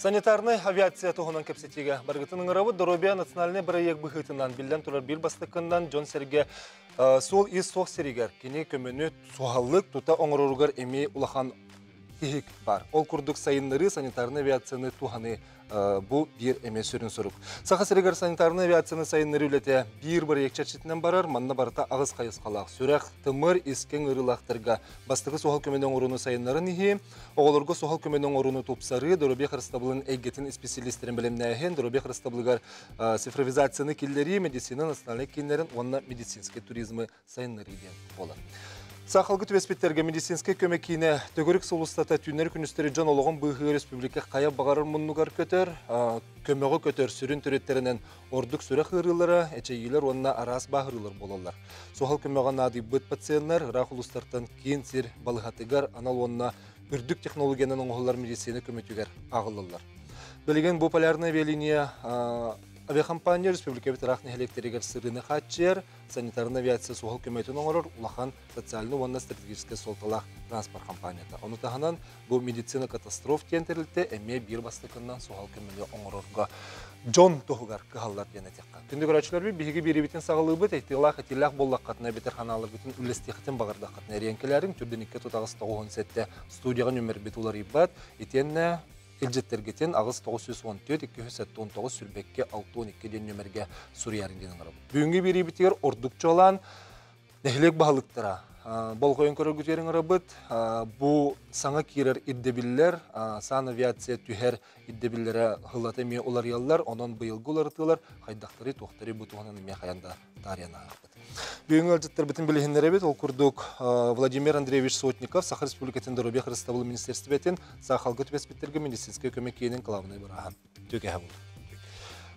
Санитарный авиация тоғынан кепсетеге. Барғытының ұрабы Доробия национальный проект бұхытынан білден тұрар бір бастықындан Джон Серге сол ес соқ серегер. Кене көмені соғаллық тұта оңырырғар әме ұлақан кехік бар. Ол күрдік сайынлары санитарный авиацияны туғаны бұл бір әме сүрін сұрық. Сақа серегер санитарный авиацияны сайынлары үлеті бір екчәршетінен барар, манна барыта ағыз қайыз қалақ. Сүрәқ тымыр ескен ұрылақтырға бастығы соғал көменің ұрыны сайынларын ехе, оғылырғы соғал көменің ұрыны топсары, Доробия Хрыстабылын әйгетін специалистерін білімнәйген, Доробия Хрыстабылығар цифровизацияны келдері, медицина национальный кейлерін, онына медицинский туризмы сайынлары еден болар. Сақалғы түвеспеттерге медицинский көмеккейіне төгірік солыстата түйінер күністері жан олығын бұғы республика қая бағарыр мұнығар көтер, көмегі көтер сүрін түреттерінен ордық сүрі қырылары, әчейгілер онына арас бағырылар болалар. Соғал көмеған ады бұд пациенттер, рақ ұлыстартан кейін сер балығатығар, анал онына үрдік технологияның оңғылар медицина көметігер ағылылар. Білген бұл полярная авиалиния авиакомпания республика ветерахны электригер сырыны хатчер, санитарная авиация суғыл көмейтін оңырыр, улахан социальный онна стратегический солталақ транспорт компанията. Оны тағынан бұл медицина катастроф кентерілді әме бір бастықынан суғыл көмейлі оңырырға Джон тоғығар қығалар дене текқа. Күнді көрәчілер бігі бірі бітін сағылығы бұд, әйтілақ әтілақ боллақ қатына бетер қаналар бүтін үлестеқітін бағырда қатына ренкелерін түрденікке тұтағыз тоғын сәтті студияға нөмір бет олар ибат, етенне Элжеттергетен ағыз 914-219 сүрбекке 612 ден нөмірге Суриярын денің арабы. Бүгінгі бері бітігер ордық жоғылан нәхілек бағылықтыра. Бұл қойын көрігітерін арабыд. Бұл саңа керер иддебілер, сан авиация түхер иддебілері ғылаты ме олар яллар, онын бұйылғы олар тұлар, қайдақтары, тоқтары бұтуғанын ме қаянда тарияна ақпыд. Бүгінгі әлжеттер бітін білігіндер әбет, ол күрдік Владимир Андреевич Сотников, Саха Республикатын Доробия Хрыстабылы министерстві бәтін, Сақалғы түбеспеттерге медицинская көмеккейінің қылауыны бұраған. Төке әбіл.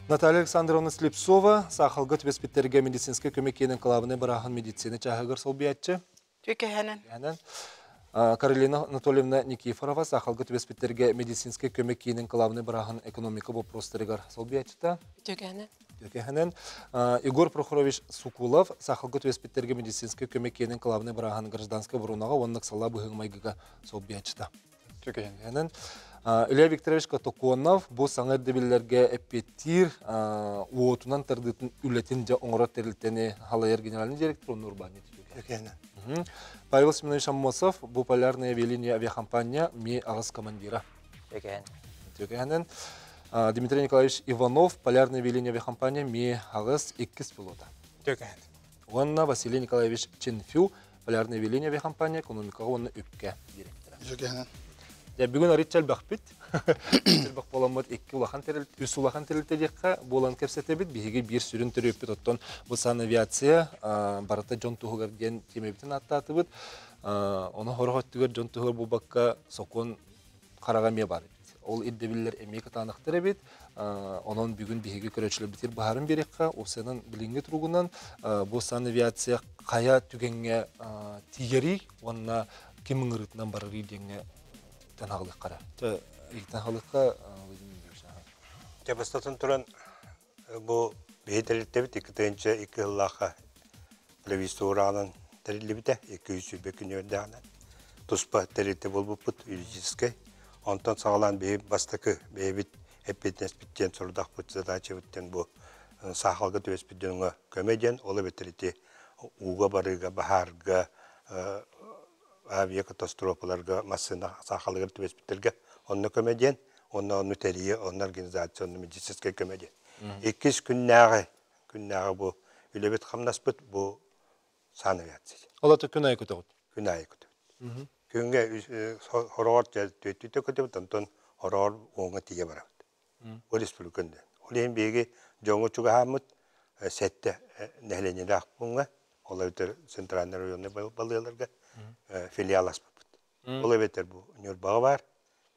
Наталья Александровна Слепцова, Сақалғы түбеспеттерге медицинская көмеккейінің қылауыны бұраған медицины чағығыр сол биятчы. Төке әнін. Каролина Анатольевна Никифорова, Сақалғы түбеспеттерге медицинская көмеккейінің қылауыны бұраған экономика вопростырығар сол биятчыта. Төке әнін. Игорь Прохорович Сукулов, Сақалғы түбеспеттерге медицинская көмеккейінің қылауыны бұраған гражданская бұрунаға, онлық сала бұғыңмайғыға сол биятчыта. Төке әнін. Илья Викторович Катоконов, бұл саңыр дебелерге әппеттір уотунан тардытын үлетін жа оңырат терілтені Халайер генеральный директор Нурбани. Павел Семенович Аммосов, бұл полярная авиалиния авиакомпания, ми ағыз командира. Дмитрий Николаевич Иванов, полярная авиалиния авиакомпания, ми ағыз 2 пилота. Онна Василий Николаевич Ченфю, полярная авиалиния авиакомпания, экономикаға онна үпке директора. Бүгін аритчал бақпет, бақ боламыд 2 улахан терілті, 3 улахан терілті деққа болан кәпсеті бет, бейге бір сүрін түрі өппет оттон бұл сан авиация барата Джон Тухығар ден темебетін аттаты бұд. Оны хорға өттігер Джон Тухығар бұл баққа соқын қараға ме бар. Ол еддебілер әмейкі танықтыр әбет, оның бүгін бейге көрәчілі бітер бағарын берекқа, осының білінгі тұрғынан бұл сан авиация қая түгенге тигері, онына кемің ұрытынан барыр еденге тәнағылық қара. Тәнағылыққа Тәбістатын тұран бұл бейтерілді біт 2 ғыллаға плевистуранын тәрілі біті 200 бекін өрдіғынан. Тұспа тәрілді бұл бұпыт юридическай. Онтан сағалан бейіп бастықы бейбіт әппетінес біттен сұрдақ бұтсадачы біттен бұл сақалғы төбес біттеніңі көмеден олы бетіріті уға барыға, бағарға, авиакатастрофаларға, массына сақалығыр төбеспеттерге онны көмеден, онны тәрие, онны организация, онны медицинская көмеден. 2 күннәғы бұл үлебет қамнас бұд, бұл сан авиация. Олаты күн айы көті ғыд? Күн айы көті ғыд. Күнге хорағыр төйті көті бұд, онтын хорағыр оңға тие бара бұд. Ол республиканды. Ол ең бейге жоңы чуға хамыд, сәтті нәленелі ақпыңға, ол өтір центральный районны балығаларға филиал аспапыд. Ол өтір бұл Нюрбаға бар,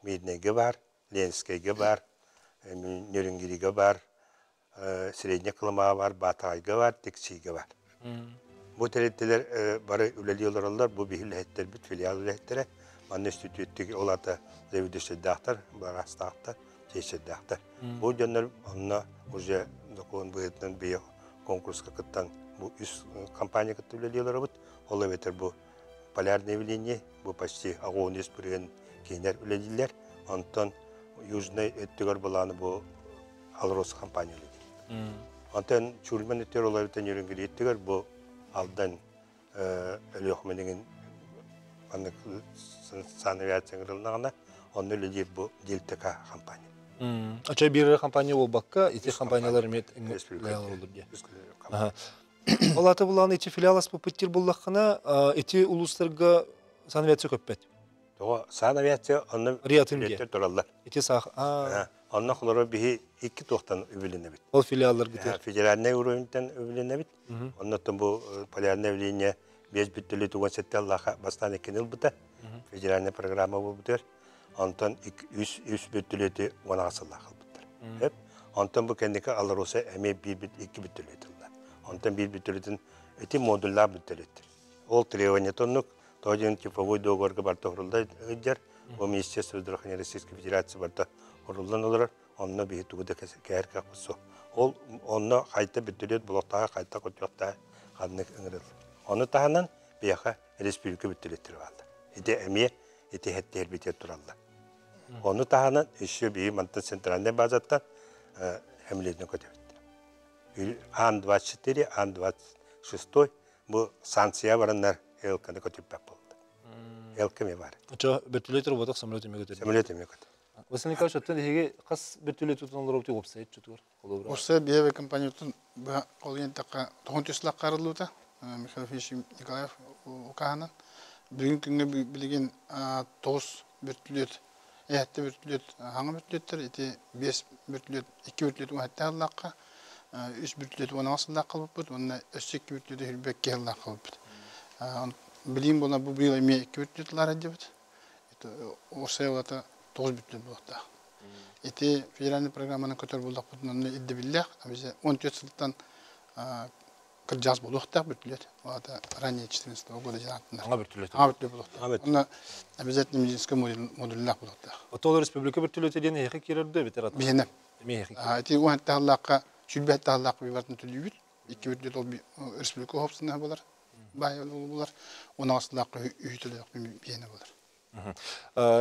Меднеге бар, Ленскайге бар, Нюрингериге бар, Средне Кылымаға бар, Батайға бар, Тексиге бар. Бұл тәреттелер бары үләлі оларалар, бұл бейіл әттер бүт, филиал үләттері. Манны институттегі олаты зәвідешеддақтар, барастақтар, тейшеддақтар. Бұл жөнлер, онына уже доқуын бұғытынан бейі конкурсқа күттан бұл үз компания күтті үләлі олары бұд. Ол өтір бұл полярный явление, бұл почти ағуын үз бүрген кейнер үләлілер. Онтан Южный эттигер буланы бу Алрос компаниялы. Антен чурмен эттер олардан йөрөнгө эттигер бу алдан элехменеген аны санавиацияңрылнагына онны лидер бу Дельтека компания. Ача бир компания ол бакка, эти компаниялар мет лаял olur diye. Олаты буланы эти филиалас попыттир буллахына, эти улустарга санавиация көппет. Тоо санавиация онны Риятынге. тураллар. Эти сах. Онны хлоро бихи 2 тоқтан өбүлене бит. Ол филиаллар битер. Федеральный уровеньтен өбүлене бит. Оннотон бу полярное явление без бүттүлү туган сетте Аллаха бастан экенил бута. Федеральная программа бу бутер. Антон 3 бүттүлү ona асыллах буттар. Хеп. Антон бу кендеке алыроса эме 2 бүттүлү тылла. Антон 1 бүттүлүдүн эти модуллар бүттүлү. Ол требование тоннук тоожен типовой договорга барта урулда ыджар. О Министерство здравоохранения Российской Федерации барта урулдан олар онно бихи тугуда кээр капсо. Ол онно кайта бүттүлөт блоктага кайта көтөктө ханнык ыңырыл. Оны таханан бияха республика бүттүлөттөр алды. Эти эме эти хеттер битет туралды. Оны таханан еще бии мантан центральный базаттан хемледен көтөбүттүр. Ан-24, Ан-26 бу санкция барандар элканы көтөп болду. Элкеме бар. Ача бертүлетер ботак самолет эме көтөр. Самолет эме көтөр. Василий Николаевич, оттан деге кас бертүлет утунлар опти опсайт чутур. Орса биеве компаниятын ба колгентакка тогон төслак карылууда. Михаил Федорович Николаев укаганан бүгүн күнгө билген 9 бертүлет, эятты бертүлет, хаңы бертүлеттер, эти 5 бертүлет, 2 бертүлет уатта аллакка, 3 бертүлет уна асыллак кылып бут, онна 2 бертүлет хилбек келлак кылып бут. Билим буна бу быйыл эме 2 бертүлетлар деп. Это орса олата 9 бертүлет болду. Эти федеральный программаны көтөр булдак бутунан идде биллах, бизе 14 жылдан кыржас болуктак бертүлет. Ата ранее 14 года жанатында. Аңа бертүлет. Аңа бертүлет болуктак. Онда обязательно медицинский модульлак болуктак. Отол республика бертүлет ден эхи кирерде ветерат. Бене. Мехи. Эти уанта аллакка, чүлбәт аллакка бивартын түлүбүт. 2 бертүлет ол республика хопсына болар. Бай болар. Оны аслакка үйтүлөк бене болар.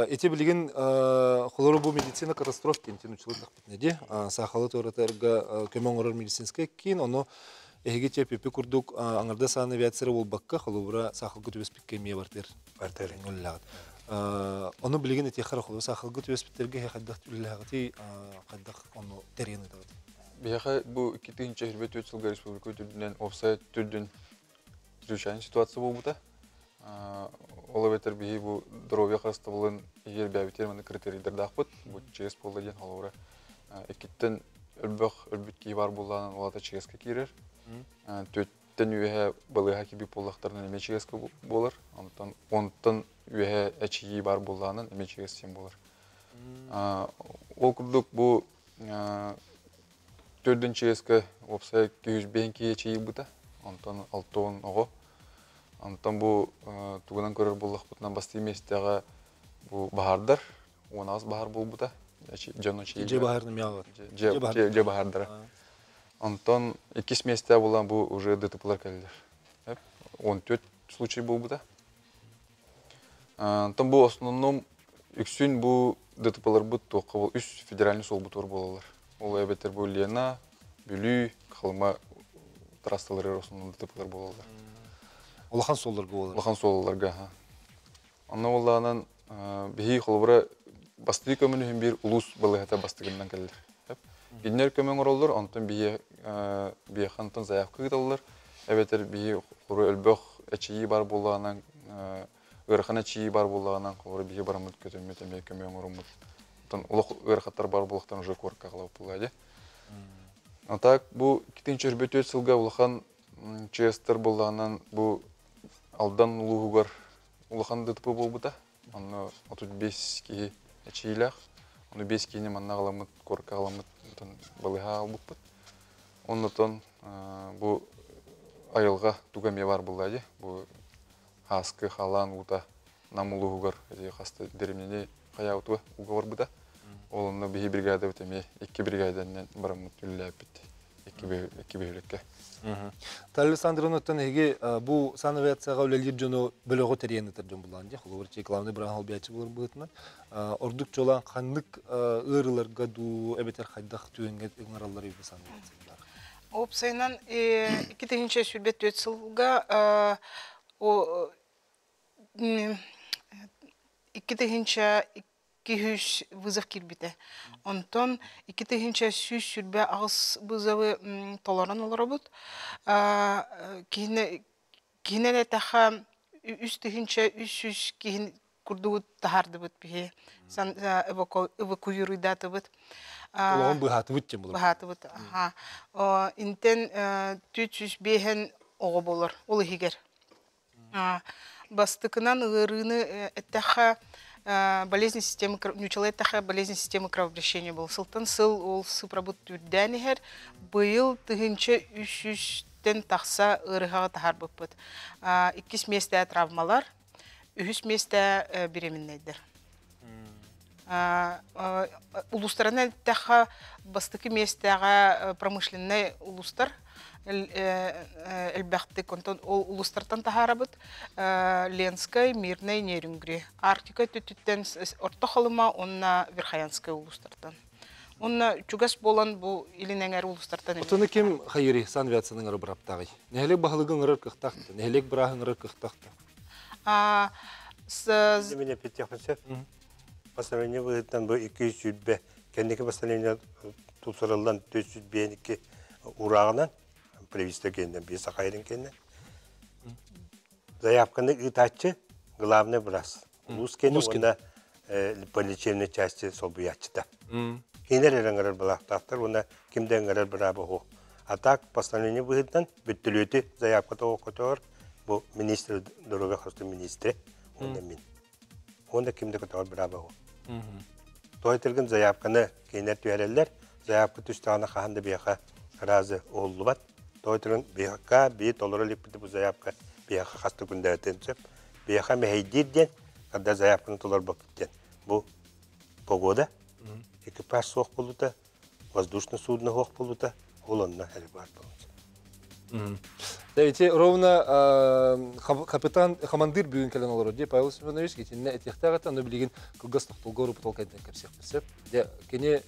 Эти билген холору бу медицина катастроф кентин учулдак битнеди. Сахалы торатарга көмөңөрөр медицинская кин, оно эге чепепи курдук аңарда саны авиация бол бакка холобура сахал көтөбеспикке мие бартер. Бартер. Оно билген эти хара холо сахал көтөбеспиктерге хаддак үллагати каддак оно терени да. Бияха бу 2024 жылга республика түрдүнөн офсайт түрдүн чрезвычайный ситуация болбута. Ола бетер бии бу здоровье хастабылын егер бәбитермені критерийдер дақпыт, бу ЧС болды ден халауыра. Экиттен өлбітке бар болғанын олата ЧС-ке керер. Төттен үйе балыға кебі болақтарынан еме ЧС-ке болар. Онтан үйе әчігі бар болғанын еме ЧС-сен болар. Ол күрдік бу төрден ЧС-ке опсай 200 әчігі бұта. Онтан 6 оғы. Антон бу тугунан көрөр боллак бутунан басты местега бу бахардар, оназ бахар болбута. Жано чей. Же бахарны мягат. Же бахардар. Антон 2 месте булан бу уже ДТПлар келдер. 14 случай болбута. Антон бу основном үксүн бу ДТПлар бут токко 3 федеральный сол бутор болалар. Ол эбетер бу Лена, Бүлү, Калма трассалары основном ДТПлар болалар. Улахан солларга болар. Улахан солларга. Анна олланан бихи холбура басты көмөнү бир улус балыгата бастыгындан келдер. Генер көмөн ороллор, антон бие хантан заявка кыталлар. Эбетер бие хору өлбөк эчии бар болганан, ырхана чии бар болганан хору бие барамыт көтөмөт эме көмөн оромут. Антон улак ырхаттар бар болуктан уже корка кылып булады. Атак бу 2024 жылга улахан ЧС-тер болганан бу алдан улугар улахан ДТП болбута. Аны 35 ки эчилах. Аны 5 кини манна галамыт, корка галамыт, балыга албыппыт. Оннотон бу айылга тугаме бар булады. Бу хаскы халан ута намулугар эти хасты деремне каяуту угар бута. Олны бии бригада өтеме 2 бригаданан барамыт үлләп бит. Екі бейлекке. Талли Сандроноттан heге bu санавиацияга үлелер жону бөлөгө терени тержон булган же. Холовер главный бран халбиячы булар бутунан. Ордук жолан канлык ырыларга ду эбетер хайдах түйөнгө ыңаралар үйбү санавиация. Опсайнан 2000 сүрбет өтсілға 2200 вызов кирбите. Онтон 2000 сүз сүрбе ағыз вызовы толаран олар бұд. Кейінелі тақа 3300 кейін күрдуғыт тахарды бұд біге. Эвакуируйдаты бұд. Олоғын бұғаты бұд жем бұлар. Бұғаты бұд. Интен 305 оғы болар. Олы хигер. Бастықынан ұрыны әттәқа болезнь системы кровообращения был. Сылтан сыл ол сыпрабыт түрдәнігер. Бұйыл тұғынчы 300-тен тақса ұрыға тахар бұппыд. 2 месте травмалар, 3 месте беременнейдер. Улустарына әттәқа бастықы местеға промышленный улустар. Элбәхті контон ол улустартан тахарабыт Ленскай, Мирный, Нерюнгри. Арктика түттен орта халыма онна Верхаянскай улустартан. Онна чугас болан бу илинәңәр улустартан. Отыны кем хайыри санавиацияның ыры браптагы? Нәһелек баһалыгын ыры кыхтакты, нәһелек браһын ыры кыхтакты. Меня пятьдесят. Постановление выйдет бу 200 бе. Кендеке постановление тусырылдан 400 бенеке урагынан привести кенден бес акайрын кенден. Заявканы итачы главный брас. Лус кенден онда по лечебной части солбуячыда. Кинер рангар балактактар онда кимден гарар брабы хо. А так постановление выйдет бүттүлөтү заявката окутор бу министр дорога хосты министр онда мин. Онда кимде катар брабы хо. Тойтыргын заявканы кинер түйәрелләр заявка түстәгән ханды бияха разы оллубат. Тойтырын бияха бит толоры липти бу заявка бияха хасты күндә тенчеп. Бияха мехейдидден когда заявканы толор баптен. Бу погода экипаж сох булута, воздушный судно хох булута, олонна хәлбар булса. Эти ровно капитан командир бүгін келен олар де Павел Семенович кетенне этехтагата аны билген кылгас токтолгору потолкайдан кепсек бисеп. Де кене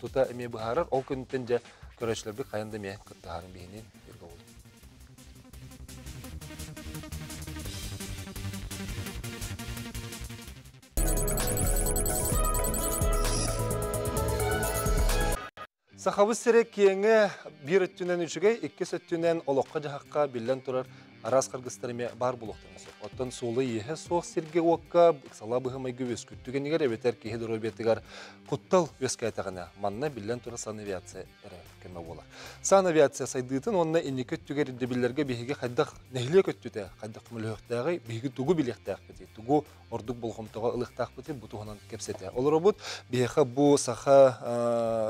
тута эме бахарар ол күнтен же көрөчлөр бик каянда ме кыттарын бейнен берге болду. Сахабыз серек киеңе bir өттүнен үшіге, 2 өттүнен олоққа жағаққа білден тұрар арас қырғыстарыме бар бұлықтырмыз. Оттан солы ехе соқ серге оққа сала бұғымай көбес күттігенігер әбетер кейі дұрабетігер құттал өске әтіғіне манна білден тұрар санавиация әрі көмі болар. Санавиация сайдыйтын онына әне көттігер дебілерге бейге қайдақ нәхіле көттіде, қайдақ мүлі өқтәғі бейге тұғы білектәқ беді, тұғы ордық болғымтыға ұлықтақ беді, бұтығынан кепсеті. Олар бұд, бейге бұл сақа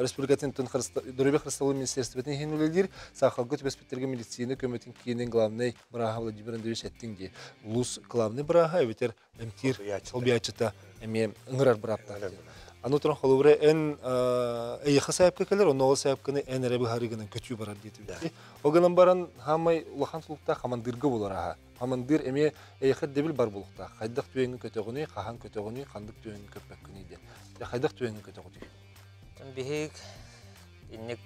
республикатын Дөрөбе Христовы министерствотын хенулелдер, сақалғы төбеспеттерге медицина көметін кейінен главный Браха Владимир Андреевич әттіңде. Лус главный Браха, өтер әмтир солбиячыта әме ұңырар браптар. Аны тұран қолуыры ән әйіқі сайапқа кәлер, оны ол сайапқаны ән әрәбі харығынан көтүү барар дейті. Оғынан баран хамай улахан сұлықта қамандырғы болар аға. Қамандыр әме әйіқі дебіл бар болықта. Қайдақ түйеңі көтеғыны, қахан көтеғыны, қандық түйеңі көпбәккіні де. Қайдақ түйеңі көтеғыны. Инник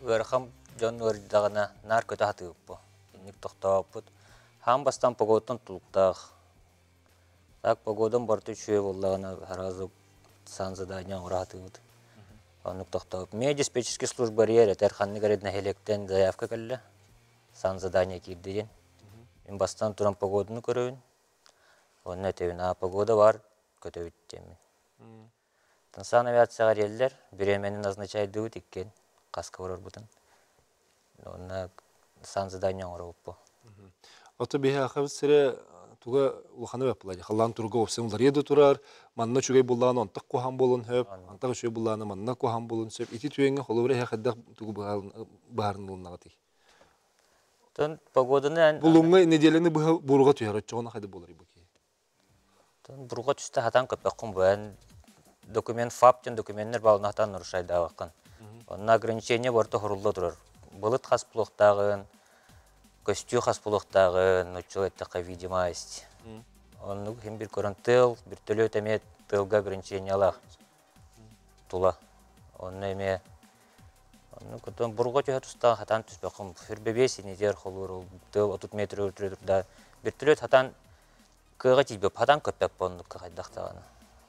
өрхам жон өрдагына нар көтө хатыппы. Инник токтооппут. Хам бастан погодон тулуктаг. Так погодон борты чуе боллагына харазы сан задания уратыппут. Анук токтоп. Ме диспетчерский служба риер терханны гаредна хелектен заявка келле. Сан задания кирдиген. Мен бастан туран погодону көрөйүн. Онна тебина погода бар көтөбүттеми. Тынсан авиацияға релдер беременні назначайды өт еккен қасқа ұрар бұтын. Онына сан задания ұрар бұппы. Оты бейі ақабыз сірі туға ұлғаны бәп бұлайды. Қалан тұрға өпсен ұлар еді тұрар, манна чүгей бұллағын онтақ қоған болын хөп, онтақ үшей бұллағын манна қоған болын сөп. Ити түйенге қолы бірі әқаддақ тұғы бағарын ұлын ағаты. Тын погоданы... Бұлыңғы неделені бұруға түйер өтчіғына қайды болар ебі. Бұруға түсті хатан көппек құм бұян документ фаптен документтер балынақтан ұрышайды ағаққан. Онна ограничение барты хорулла турар. Былыт хас булуктагын, костюм хас булуктагын, ночуэттака видимость. Он хим бир көрөн тыл, бир төлөт эме тылга ограничение алах. Тула. Он эме Потом бурго түйе тұста хатан түспеқым. Фербебесі недер қолыр, тыл 30 метр өтірі тұрда. Bir türlü hatan kığa çizbep hatan köpek bondu kıydaqtağını.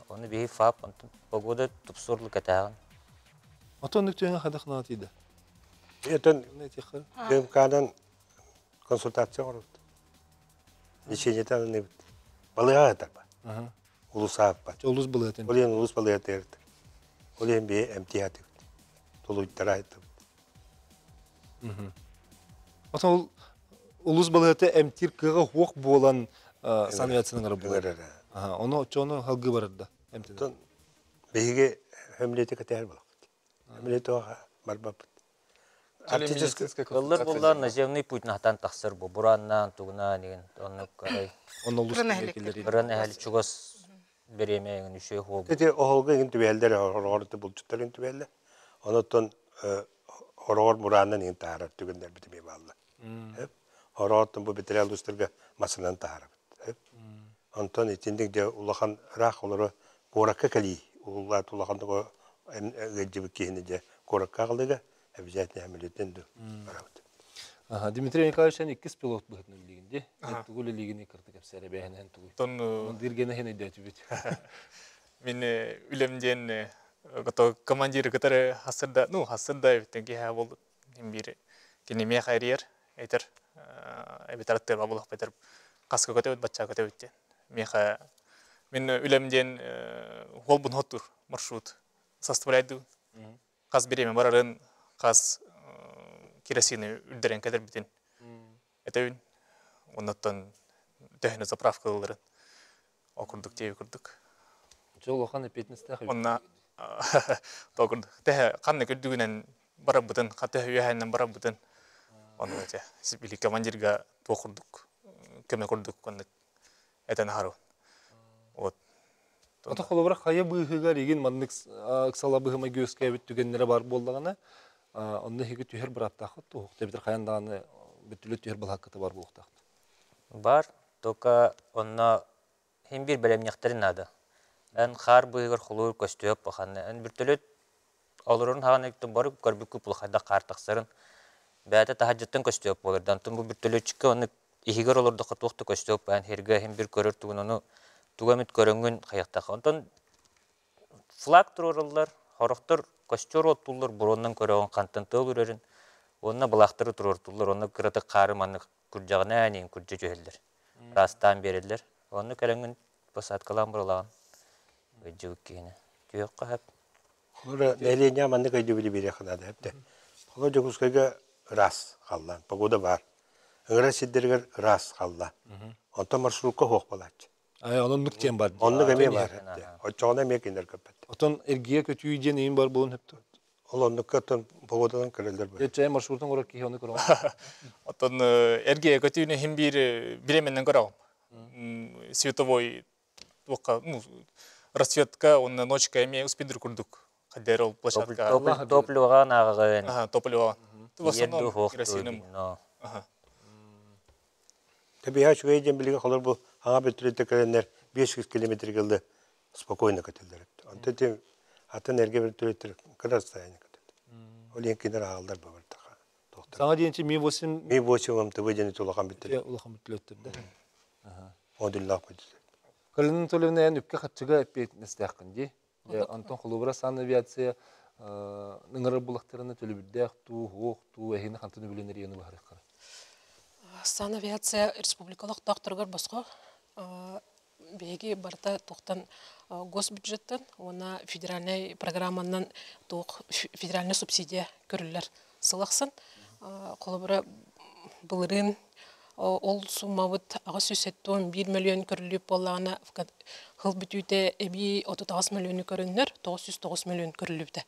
Onu bir fap, pogoda tupsurluk etağın. Отон нүктеңе хадахнат иде. Ертен Не тихо. КМКдан консультация орут. Лечение там не балыга этапа. Ага. Улусап ба. Жолуз был это. Олен улус балыга терт. Олен бе эмтият. Толуйттара айтып. Отон улус был это эмтир кыга хук болан санавятсының работы. Ага, оны чоны халгы барда. Эмтир. Тон беге хөмлете катер бол. Хөмлете барбап. Кыллар булар наземный путь нахтан тахсыр бу. Бураннан тугна деген оны карай. Оны улус Кылын Биран әһли чугас береме нүшө хол. Тети оголга интүбелдер орорты булчуттар интүбелле. Онотон орор мураннан интара түгендер битеме балла. Орортун бу битерел устырга масынан тара. Антон итиндик де улахан рах олары коракка кали. Улла тулахандыгы гыжыбы кийини де коракка калдыга обязательно амелеттен ду. Ага, Дмитрий Николаевич иккис пилот быхтын лигинде. Тугул лигини кырдык эпсере бэхнен тугу. Тон Диргене хене дөтүбүт. мен үлемден гото командир гытары хасырда битенки ха болду. Бир кинеме хайрер айтыр. Эбитараттер бабулак бетер каска көтөбүт бачча көтөбүт. Мен үлемден холбун хоттур маршрут составляйду. Каз береме барарын каз керосины үлдерен кадер битен. Этөүн оннан техно заправкаларын окурдук тээ курдук. Жол охан эпетнесте. Онна тогурдук. Тэ канны көдүгүнөн барап бутын, каты үйәһәннән барап бутын. Оны өтә. Сибили командирга токурдук. Көмө курдук конны. Этен хару. Вот. Ата холобра хая быгыга лигин маннык аксала быгыма göskә бит түгеннәре бар булдыгына. Онны хиге түһәр бираттахы тук. Тебир каяндагы бүтүлө түһәр булхакыты бар булуктак. Бар, только онна хим бир белем яктырын нада. Эн хар быгыр хулур көстөп баханны. Эн бир төлөт алырын ханыктын барып көрбүк күп хайда картаксырын. Бәдә тахаҗҗаттан көстөп булырдан. Тун бу бир төлөтчиккә оны ихигер олорды кытыкты көстөп эн херге хим бир көрөр түгүн оны тугамит көрөнгөн каяктак. Онтон флаг турырлар, хорохтор костер оттулар буроннан көрөгөн кантын тылырын. Онна булактыры турырлар, онна кыраты карыманы күрҗагына әнин күрҗө жөһөллөр. Растан берилер. Онны көрөнгөн посадкалан буралаган. Гыжык кийне. Түйөккө хап. Хора неленя манны кайды били бере ханада хепте. Хора жогускайга рас каллан. Погода бар. Ыңгыра сиддергер рас калла. Онто маршрутка хок балач. Onun nükten var. Онны кеме бар хепте. Очоона мекендер көпет. Отон эргие көтүү иден эйин бар болун хепти. Ол онны көтөн погодадан кирелдер бар. Эче маршрутун көрөк ки оны көрөм. Отон эрге көтүүнү хим бир биременен көрөм. Световой расцветка, он ночка имеет успедру курдук. Кадер ол площадка. Топливога нагагын. Ага, топливо. В основном Ерду керосином. хохту. Таби я чугай ден билиге холор бу ага бөтүлөттө керенер 500 км кылды спокойно көтөлдөр. Онто тем атын эрге бөтүлөттөр кырастайын көтөлдү. Ол энкидер агалдар бар така. Доктор. Саңа дейинчи ми 8 Ми бочугам тыбы жени тулаган биттер. улахам бүтүлөттүр. Одуллах бит. Калынын төлөвүнө эн үпкө катчыга эпетнестакын ди. Антон Холубра сан авиация ыңгыры булактарына төлөбүддак туу, хок, туу, эхин хантыны биленер ени бар. Сан авиация республикалык докторгор боско беги барта токтан госбюджеттен, она федеральный программанан ток федеральный субсидия көрүлөр сылаксын. Холубра былырын ол суммабыт ага сүсеттон 1 миллион көрүлүп боллагана хыл бүтүтө эби 39 миллион көрүнөр 909 миллион көрүлүптү.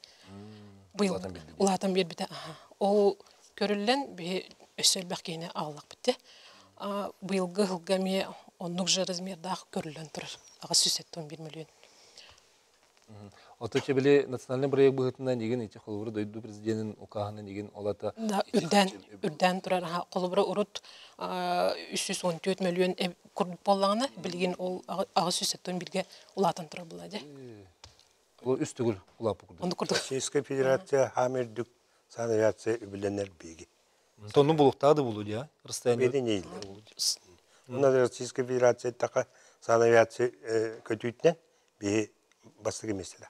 Быйыл улатан бербите. Ол көрүлгөн бе өсөлбөк кейине аллак битти. Быйылгы хылгаме оннук же размердах көрүлгөн турар. Ага сүсеттон 1 миллион. Оточе биле национальный проект быһытынан деген ити холбур дойду президентин укаһынан деген олата Үрдән турар колобра урут 314 миллион курдук боллагына билген ол агыс сүсеттен бирге улатын турар булады. ол үстүгүл улап курду. Онды курдук. Российская Федерация хамердүк санавиация үбүленер биги. Тонну булуктады булу дия. Расстояние. Беденейлер. Уна Российская Федерация така санавиация көтүйтнен би бастыгы меселе.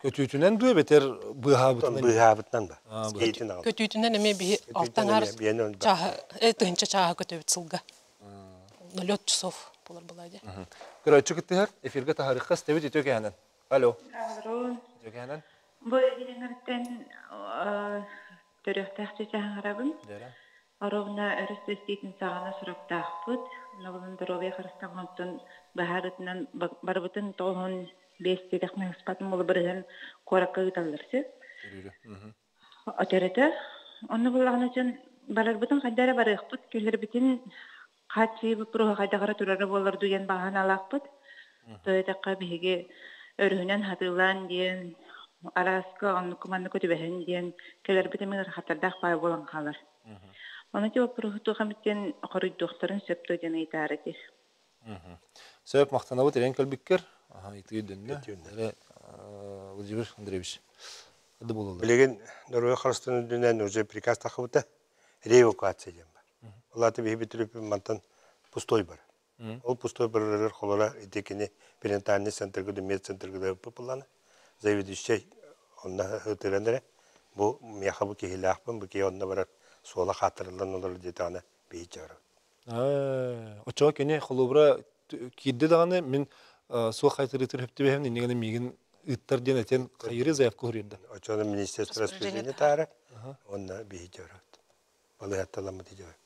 Көтүтүнен дуе бетер быһабытынан. Быһабытнан ба. Скейтин Көтүйтүнөн эме би алтаңар чаһа тынча чаһа көтөбүт сылга. 0 часов болар булады. Көрөчү киттер эфирге тарихка стебит өтөгәнен. Алло. Алло. Өтөгәнен. Бу эдиңерден төрөктәкче чаңарабын. Дәре. Аровна өрөстөстейтин сагана сурактакпыт. Ногылын дровия харыстагантын баһарытынан барбытын толгон 5 тәкмән спатын болы бирген коракка гыталларсы. Атерете онны булаган өчен барбытын каддара барыппыт, келер битин качы бу прогадагара турары болар дигән баган алакпыт. Тойтакка биге өрүнән хатылан диен араска онны команда көтүбәһен диен келер битин мен хатырдак бай болан калар. Оны тип прогту хамиттен акыры докторын сөптө жана итарати. Сөп мактанабы терен көлбиккер. Итиге дөннө. Владимир Андреевич. Ады бололду. Билеген Норвегия Харстын дүнен уже приказ тахыбыта реэвакуация дем бар. Оларды бихи битирип мантан пустой бар. Ол пустой барылар холора итекени перинатальный центрге, медцентрге популаны. Заведующий онна хытырандыра. Бу мяхабы кехилахпын, бу ке онна барар сола хатырылан олар детаны бейчары. Очо кене холобра кидде даганы мен су хайтырытыр хөптү бэм негене миген ыттар ден этен кайры заявка хүрдү. Очо министерство распоряжения тары, онна бейчары. Балыятталамы дижары.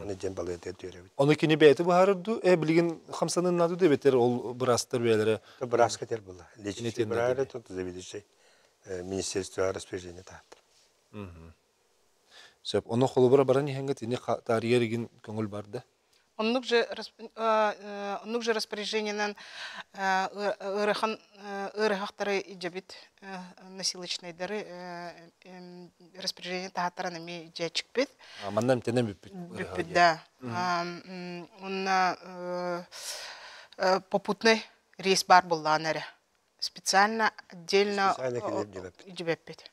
Оны жен балыятты төрөбүт. Оны кене бейти бахарду билген хамсанын наду дебетер ол брастар бейлери. Брас кетер була. Лечите брары тут заведующий министерство распоряжения тары. Сөп, оны холобра баран ехенгет ине тарьерген көңүл барды. Оннук же распоряжениянан ырыхактары ижабит насилочныйдары распоряжение тахаттаран эми жечикпит. Мандан тенем бүппүт. Бүппүт, да. Онна попутный рейс бар буллан эре. Специально, отдельно ижабеппит.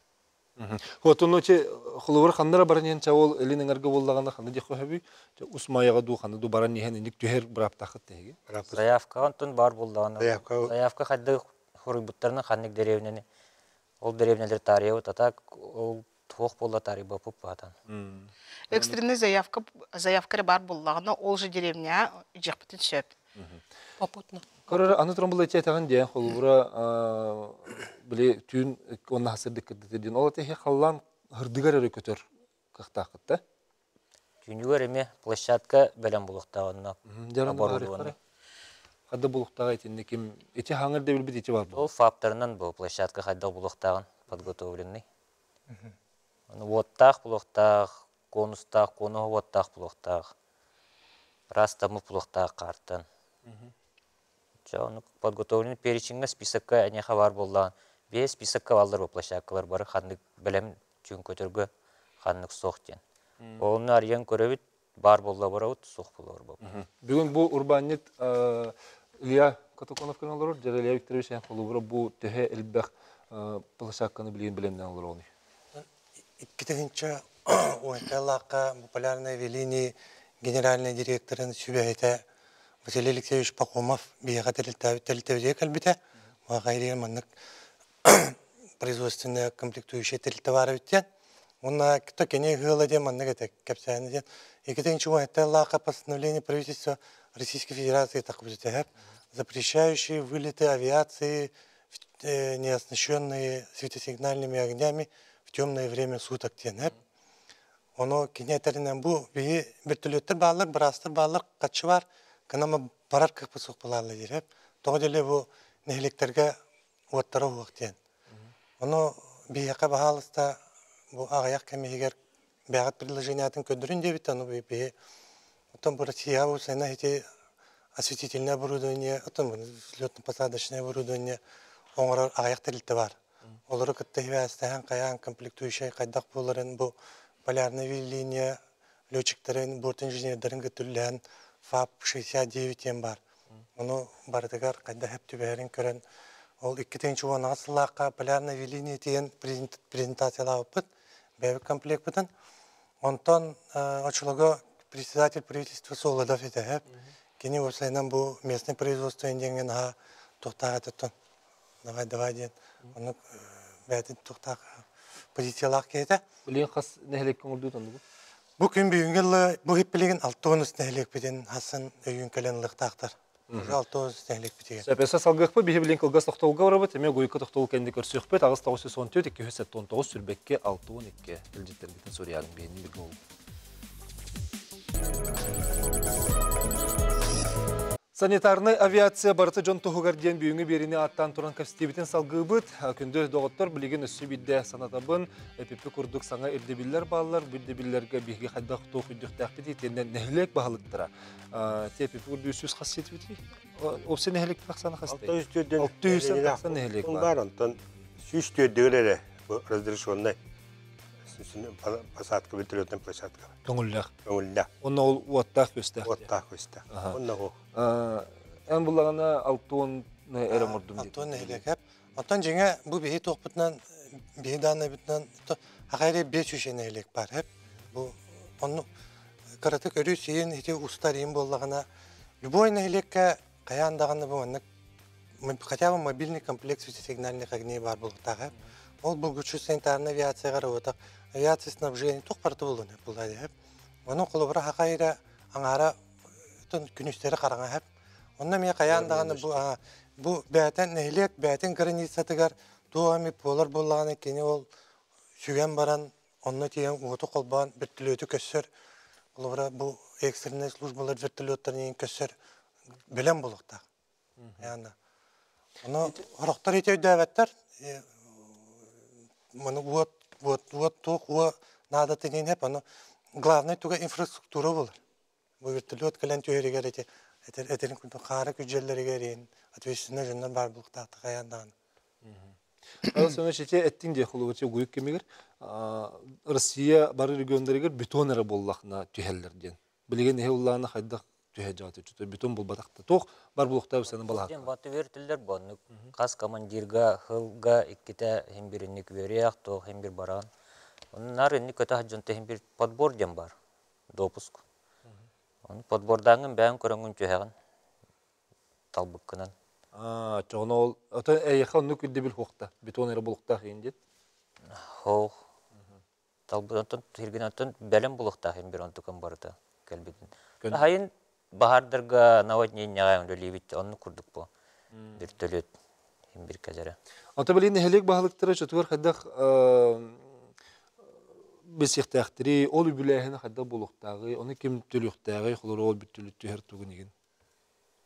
Вот он ночи холовар хандара баранен чавол элинерге боллаганда ханды дихо хаби усмаяга ду ханды ду баран нехен иник төһер брап тахыт теги. Заявка антон бар буллаганда. Заявка хадды хурбуттарына ханник деревнени. Ол деревнелер тарихы татак ол тох болла тарихы бапып батан. Экстренный заявка бар буллаганда ол же деревня жакпытын сөп. Попутно. Корора аны тромбул этетеген ден холовра биле түн онна хасырдык кедден ол техе халлан хырдыгар өрө көтөр кактакытта. Түнүгөр эме площадка белен булуктагында. Жаран хадда булуктага этинде ким эти хаңыр деп билбит эти бар. Ол факторунан бу площадка хадда булуктаган подготовленный. Аны воттак булуктак, конустак, кону воттак булуктак. Растамы булуктак картын. Жауны подготовленный перечинге списокка әне хабар болған. 5 списокка балдар площадкалар бары ханнык білем чүн көтөргө ханнык соқтен. Оны ариян көрөбіт бар болла барауыт соқ болар бол. Бүгін бұл урбанет Илья Катаконовкан олар, жара Илья Викторович қолыбыра бұл төһе әлбәқ площадканы білемден олар оны. Иккетігінші ойқалаққа популярное веление генеральный директорын сүбәйті Василий Алексеевич Пахомов бияға тәлітәуде кәлбіті, ғайрия маннық производственная комплектующая тәлітәвары біттен. Онна кто кене ғылы де маннық әтәк кәпсәйіні ден. Екетінші ойқалаққа постановление правительства Российской Федерации запрещающие вылеты авиации, неоснащенные светосигнальными огнями в темное время суток тенеп. Оно кенетеринен бу бии бертөлөттөр баалар, брастыр баалар качы бар. Канама барар как посох балалы дереп. Тоғы деле бу нехлектерге уаттары уақтен. Оно бияқа бағалыста бу ағаяқ кәмегер бәғат предложениятын көндірін дебет, оно бии. Отон бу Россия бу сайна хети осветительное оборудование, взлетно-посадочное оборудование, оңорор аяқ тірілті бар. Олары кітті хивәстәһән қаян комплектующий қайдақ боларын бұл полярный линия летчиктерин, борт инженердерин көтүллән ФАП-69 бар. Оны бардыгар қайда хәп түбәрін көрін. Ол 2-нче уанага сылаққа полярный линия тиен презентациялау бұд, бәбі комплект бұдын. Онтан очылығы председатель правительства Солодов еді хәп. Кені осылайнан бұл местный производство инденген ға тоқтаға тұттын. Давай ден. Оны бәді тоқтаға позициялақ кейді. Білген қас нәхелек көңілді ұтанды бұл? Бұл күн бүйінгелі бұл хеппілеген 6-10 нәхелек біден хасын өйін кәлен лықтақтар. 6-10 нәхелек бідеген. Сәпесі салғық бұл, бігі білген қылғас тоқтауға орабыт, әме ғойқы тоқтауы кәнді көрсіқ бет, ағыз 914-219 сүрбекке 6-12 үлдеттер бетін Сориялың бейінін біргі олу. Санитарный авиация барыты жон тұғығарден бүйіңі беріне аттан тұран кәпстебетін салғы бұд. Күнді доғыттар білеген өссі бидді санатабын, әпепі күрдік саңа үрдебілер балылар, үрдебілерге бейге қайдақ тоқ үйдіқтәқ беді, етенден нәхілек бағылықтыра. Әпепі күрді үсіз қасиеті беді? Опсы нәхілек тақсаны қастай? 600 тақсан нәхілек бар. Онтан сүйістөйдігілері разрешенный посадка, вертолетная площадка. Көңілләқ? Көңілләқ. Онна ол уаттақ көстәқ? Уаттақ көстәқ. Онна ол. Ән бұлағына 6-10 әрім ұрдым дейді. 6-10 нәхелек әп. Онтан жеңе бұл бейі тоқ бұтынан, бейі даны бұтынан, ағайры 500 нәхелек бар әп. Оны қаратық өрі сейін, еті ұстар ең болағына. Любой нәхелекке қаяндағаны бұл, хотя бы мобильный комплект светосигнальных огней бар болықтақ әп. Ол бұл күші санитарный авиацияға рауытақ. Авиация снабжение тоқ парты болуын әп бұлайды әп. Оның қолы бұра ағайры аңара күністері қараңа әп. Онна мен қаяндағаны бұл бәтен нәхелек, бәтен границатығар туғами полар болағаны кені ол сүйген баран, онна тиен ұғыты қолбан біртілеті көссір. Бұл экстренный службалар вертолеттарының көссір білен болықтақ. Оны ұрықтар ете өйдәвәттер, оны уат тоқ, уа надатынен әп, оны главный туға инфраструктура болар. Бұл вертолет кәлен түйерігер ете, әтерін күнді қары күджелерігер ең, ответственный жөннен бар бұлықтақты қаяндағын. Соны шете әттің де құлы өте көйік кемегер, Россия бары региондарығыр бетон әрі боллақына түйәлерден. Білеген әе ұллағына қайдақ түйә жауты жүті, бетон бұл батақты. Тоқ бар бұлықтау сәні балақ. Баты вертілдер бұны, қас командирға, хылға, иккеті хембірінік вереяқ, тоқ хембір бараған. Оның әрінні көті хаджонты хембір подбор дем бар, допуск. Подбордаңын бәйін көріңін түйәғын, талбыққынан. Жоғына ол, өтін әйеқа оны күлді біл қоқта, бетон әрі бұлықтақ ең дед? Хоқ. Талбықтан түрген өтін бәлім бұлықтақ ең бір онтықын барыта кәлбетін. Хайын бағардырға наводнен неғайын өлейбетті, оны күрдік бұл. Bir төлет, bir kəcərə. Ata bilin nəhələk baxılıqtıra çötüqər xəddəq besiqtəqdiri, ol übüləyəni xəddəq buluqdağı, onu kim tölüqdağı, xulur ol bir tölüttü hər tuğun egin.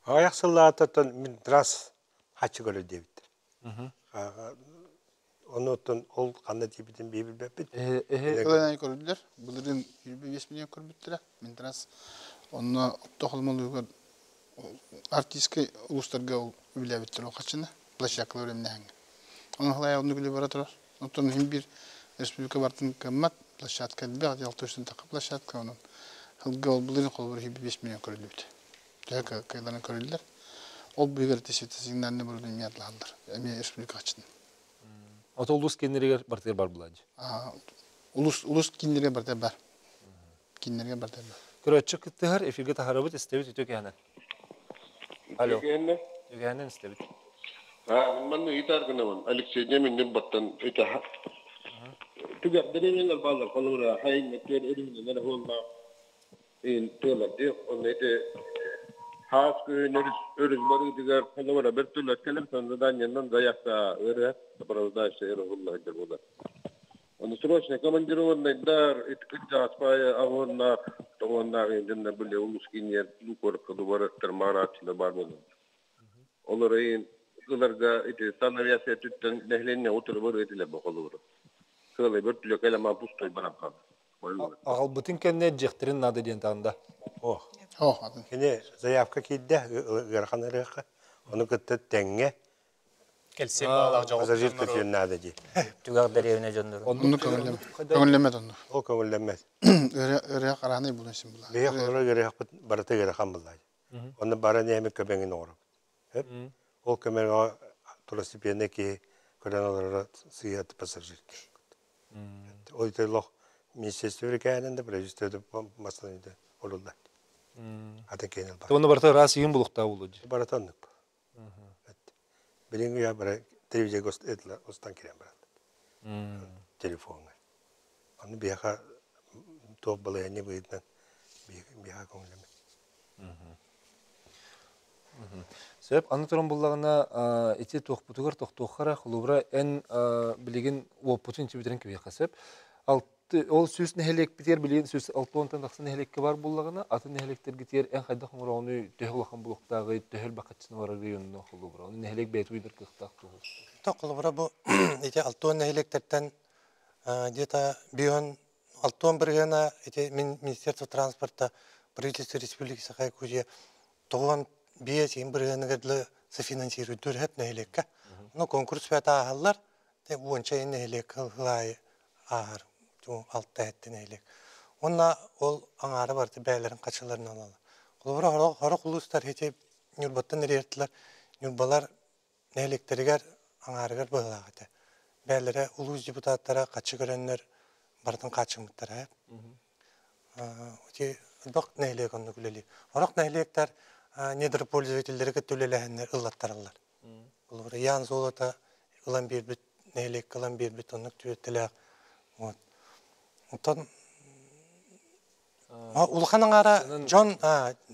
Ayaqsıllatan min biraz haçı görür deyibdir. Onu otun ol qanna deyibidin beybil bəbid. Öğrenay görüldüler. Bunların 25 milyon görüldüler. Min biraz onunla toxulmalığı artistka uluslarga übüləyibdir o qaçını. Plaşaklı öğrenmine hangi. Onun halaya onu güle baratular. Ondan hem bir Respublika Bartın Kammat Plaşatka bir 600'ün takı Plaşatka onun. Hılgı ol bunların kolları 25 milyon görüldüydü. Tüyaka kayılarına görüldüler. Ol büyük ertesi signalini burada imiyatla aldılar. Emiye Respublika açını. Ata ulus kendileri bartır var bulanca. Ulus kinlerine bartır var. Kinlerine bartır var. Kırı açık ıhtihar, efirge taharabıt istebit ütök yanan. Alo. Ütök yanan istebit. من يتاركنا أليكس جيمين نبطن إتها تجار دنيا من البعض القلورة هاي نتيجة إدين إننا هو ما إن تولد دي ونيت هاس كنرس أرز بري تجار قلورة برتولد كلام سندان ينن ضيعتا غيره تبرزدا شيء الله يجبوده ونسروش كمان جرون ندار إتكجاس فايا أهونا تونا عندنا بلي ولسكينيا لوكور كدوبارة ترمانات لبارمنا أولرين Kılarga iti sanavya setütten nehlenine oturup öğretiler bakalım. Kılı bir türlü kelama pustoy bırakkan. Ağal bütün kendine cektirin nadı diyen tağında. О, атын. Кене заявка кидде гархан ырыакка. Оны кытты теңге Келсе бағалақ жауап пассажир жоннору. көтүннады ди. Түгәк дәревіне жоннору. Онны көңіллемет онны. Ол көңілленмес. Өрі қараны бұл үшін бұла. Бия хора гарахпыт барата гарахан буллай. Оны бара неме көбеңин орып. Хеп. Ол көмерге турасипене ки көреналары сыят пассажир. Ол терлох министрлер кәненде правительство масланиде олулда. Ата кенел бар. Оны барта раз yin булукта булды. Баратаннык. Билинг я бара телевизия гостетла остан кирен барат. Телефонга. Аны бияха топ балая не выйдет. Бияха көңілеме. Себеп аны туран буллагына эти тохпутугар тохтохара хулубра эн билеген опутун тибитерин кебе хасеп. Ол сүз нехелек битер билген сүз алтонтан тахсын нехелекке бар буллагына аты нехелектерге тер эн хайда хумураны төһөлахан булуктагы төһөл бакатчыны бар районно хулубра. Аны нехелек бет уйдыр кыктак тугус. Тоқылбыра бұл эти алтон электерден где-то бион алтон біргена эти Министерство транспорта правительства Республики Саха-Якутия тоғын бие сен біргенігерлі софинансирует дүрхет нәйлекке. Но конкурс бәті ағалар, онша ен нәйлек ғылай ағар, алтта әтті нәйлек. Онна ол аңары барды бәлерін қачыларын алалы. Құлыбыра хорық ұлыстар хете нүрбаттан әрертілер, нүрбалар нәйлектерігер аңарыгар бағылағыды. Бәлері ұлыз депутаттары қачы көрінер бардың қачыңыттары. Ұлбақ нәйлек онны күлелі. Орақ нәйлектер недір пользовательдері көттөлеләхінер ұллаттарылар. Бұл ян золота ұлан бербіт, нәйлек ұлан бербіт, онық түйеттіләк. Улханың ара Джон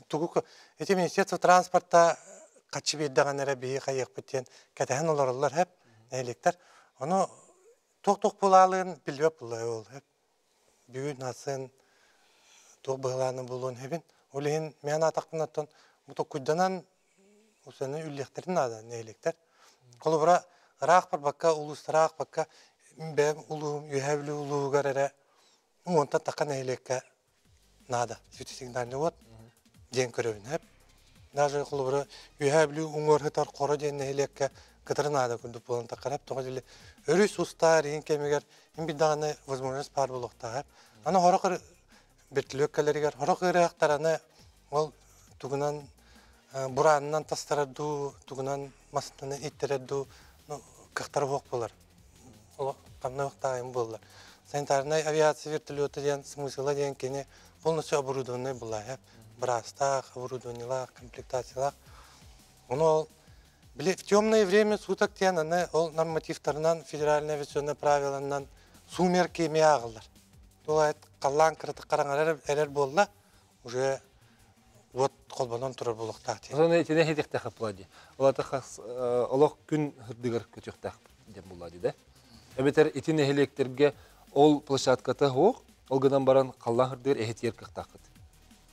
тугук эти Министерство транспорта качы бердаған әрі бейі қайық біттен кәтәхін оларылар әп нәйлектер. Оны тоқ-тоқ болалығын білбеп бұлай ол әп. Бүйін асын тоқ бұғыланы болуын әбін. Олейін мен атақтың аттан бұты күдданан ұсаны үллектерін ады нәйлектер. Қолы бұра ұрақ бір баққа, ұлыстырақ баққа, бәм ұлуым, үйәвілі ұлуығар әрі. Онтан таққа нәйлекке нада. Светосигнальный вот, ден көрөвін әп. Даже қолыбыры үйәбілі ұңыр ғытар қоры ден нәйлекке кітірінады күндіп болын тақарап. Тоға желі өріс ұстар, ең кемегер, ең бидағаны возможность бар болуқтағып. Аны хорақыр біртілік кәлерігер, хорақыр ақтараны ол тұғынан бұранынан тастараду, тұғынан масынаны иттераду, қықтар оқ болар. Ол қамна оқтағын болар. Санитарный авиация вертолеты ден, смысылы ден кене полностью оборудованный была. Брастах, оборудованиялах, комплектациялах. Он в темное время суток тен, он нормативтарнан, федеральное авиационное правило, сумерки миаглар. Тулайт каллан кырыты караңар эрер болла, уже вот колбанан турар болуктак. Озон этине хетек тахып булади. Олата хас олох күн хырдыгар көтөк тахып деп булади да. Эбетер этине электерге ол площадката хок, ол гынан баран каллан хырдыгар эхетер кыктакыт.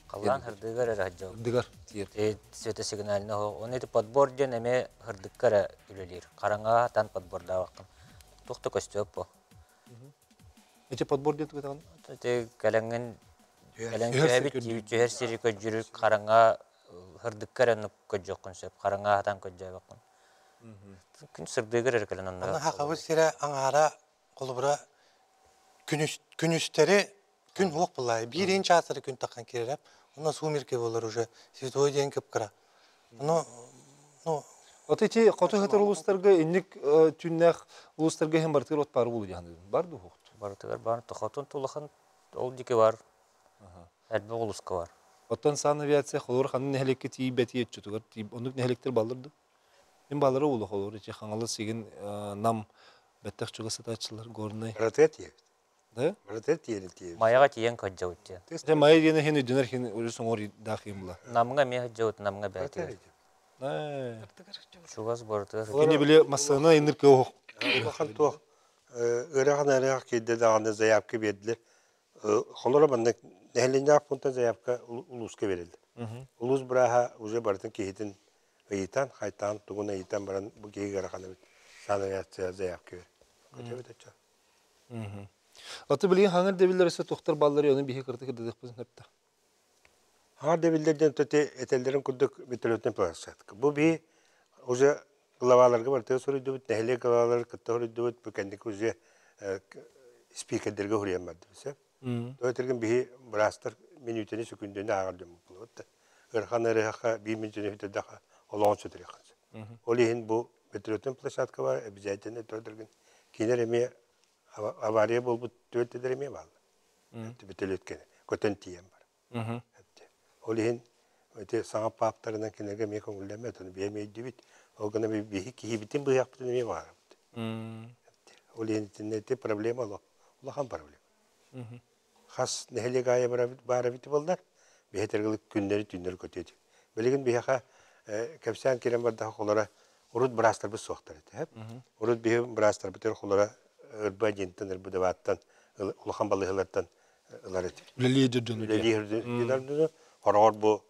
Каллан хырдыгар раджо. Хырдыгар тиер. Светосигнальный он это подбор ден эме хырдыгара үлелер. Караңга тан подборда вакын. Тохто көстөп по. Эти подбор ден туган? Это каланган каланган жер сирика жүрүк караңга хырдыгара көжөккөн сөп. Караңга тан көжөй вакын. Күн сырдыгар эркелен анна. Аны хакыбы сире аңара колубура күнүстери күн оқ бұлай. Биринчи асыры күн таққан керереп, оны сумерке болар уже, светой ден кеп кыра. Вот эти котохатар улустарга инник түннәк улустарга хем бартыр от пары булу дигән. Барды хукт. Бартыр бар, тохотун тулахан ол дике бар. Әлбе улуска бар. Оттан сан авиация холор ханын нехлекке тибети етчүтүгөр, ондук нехлектер балдырды. Мен балары улу холор, эти хаңалы сеген нам беттек чуга сатачылар горный. Ротет да? Ротет тиер. Маяга тиен каджаутте. Те майя дені хені дөнер хені уже соңор дахим була. Намга ме жаут намга бәте. Чугас барды. Кені биле масана иннер кох. Бахан тох. Өрәгән әрәк киде даганы заявка бирделәр. Холора банда нәһлендә фунта заявка улуска берилде. Улус браха уже бартын киһитин ыйтан хайтан тугуна ыйтан баран бу кегәр ханы санавиация заявка бер. Көтөбөт ача. Аты билген хаңыр дебилер ise тохтар баллары оны бихи кырты кырдык biz hepta. Harda bildirden töte etellerin kurduk bütülötün plastik. Bu bir уже главаларга бар. Тэ сору дубут нехле главалар кытта дубут bu kendik уже спикердерге хуриян барды бисеп. Төтөргөн би брастер минутыны секундыны агардым булды. Өрханары хака 1 минутыны хөтөдө олончу дирекан. Олиһин бу бүтүлөтүн площадка бар, обязательно төтөргөн. Кинер эме авария болбут төтөдөр эме бар. Бүтүлөткөн көтөн тием бар. Олиһин öte sana paptarından kenarga me kongullama tonu bir me dibit o gana bir ki bitin bu yaptı ne var. Olin internette problem olo. Ola ham problem. Has nehli gaya bara bit bollar. Bir heterglik günleri tünleri kötüydü. Beligin bir ha kapsan kiram barda xolara urut brastar bir soxtar hep. Urut bir brastar bir xolara erbajinten bu devattan ola ham balıhlardan ılaret. Lelidir. Horor bu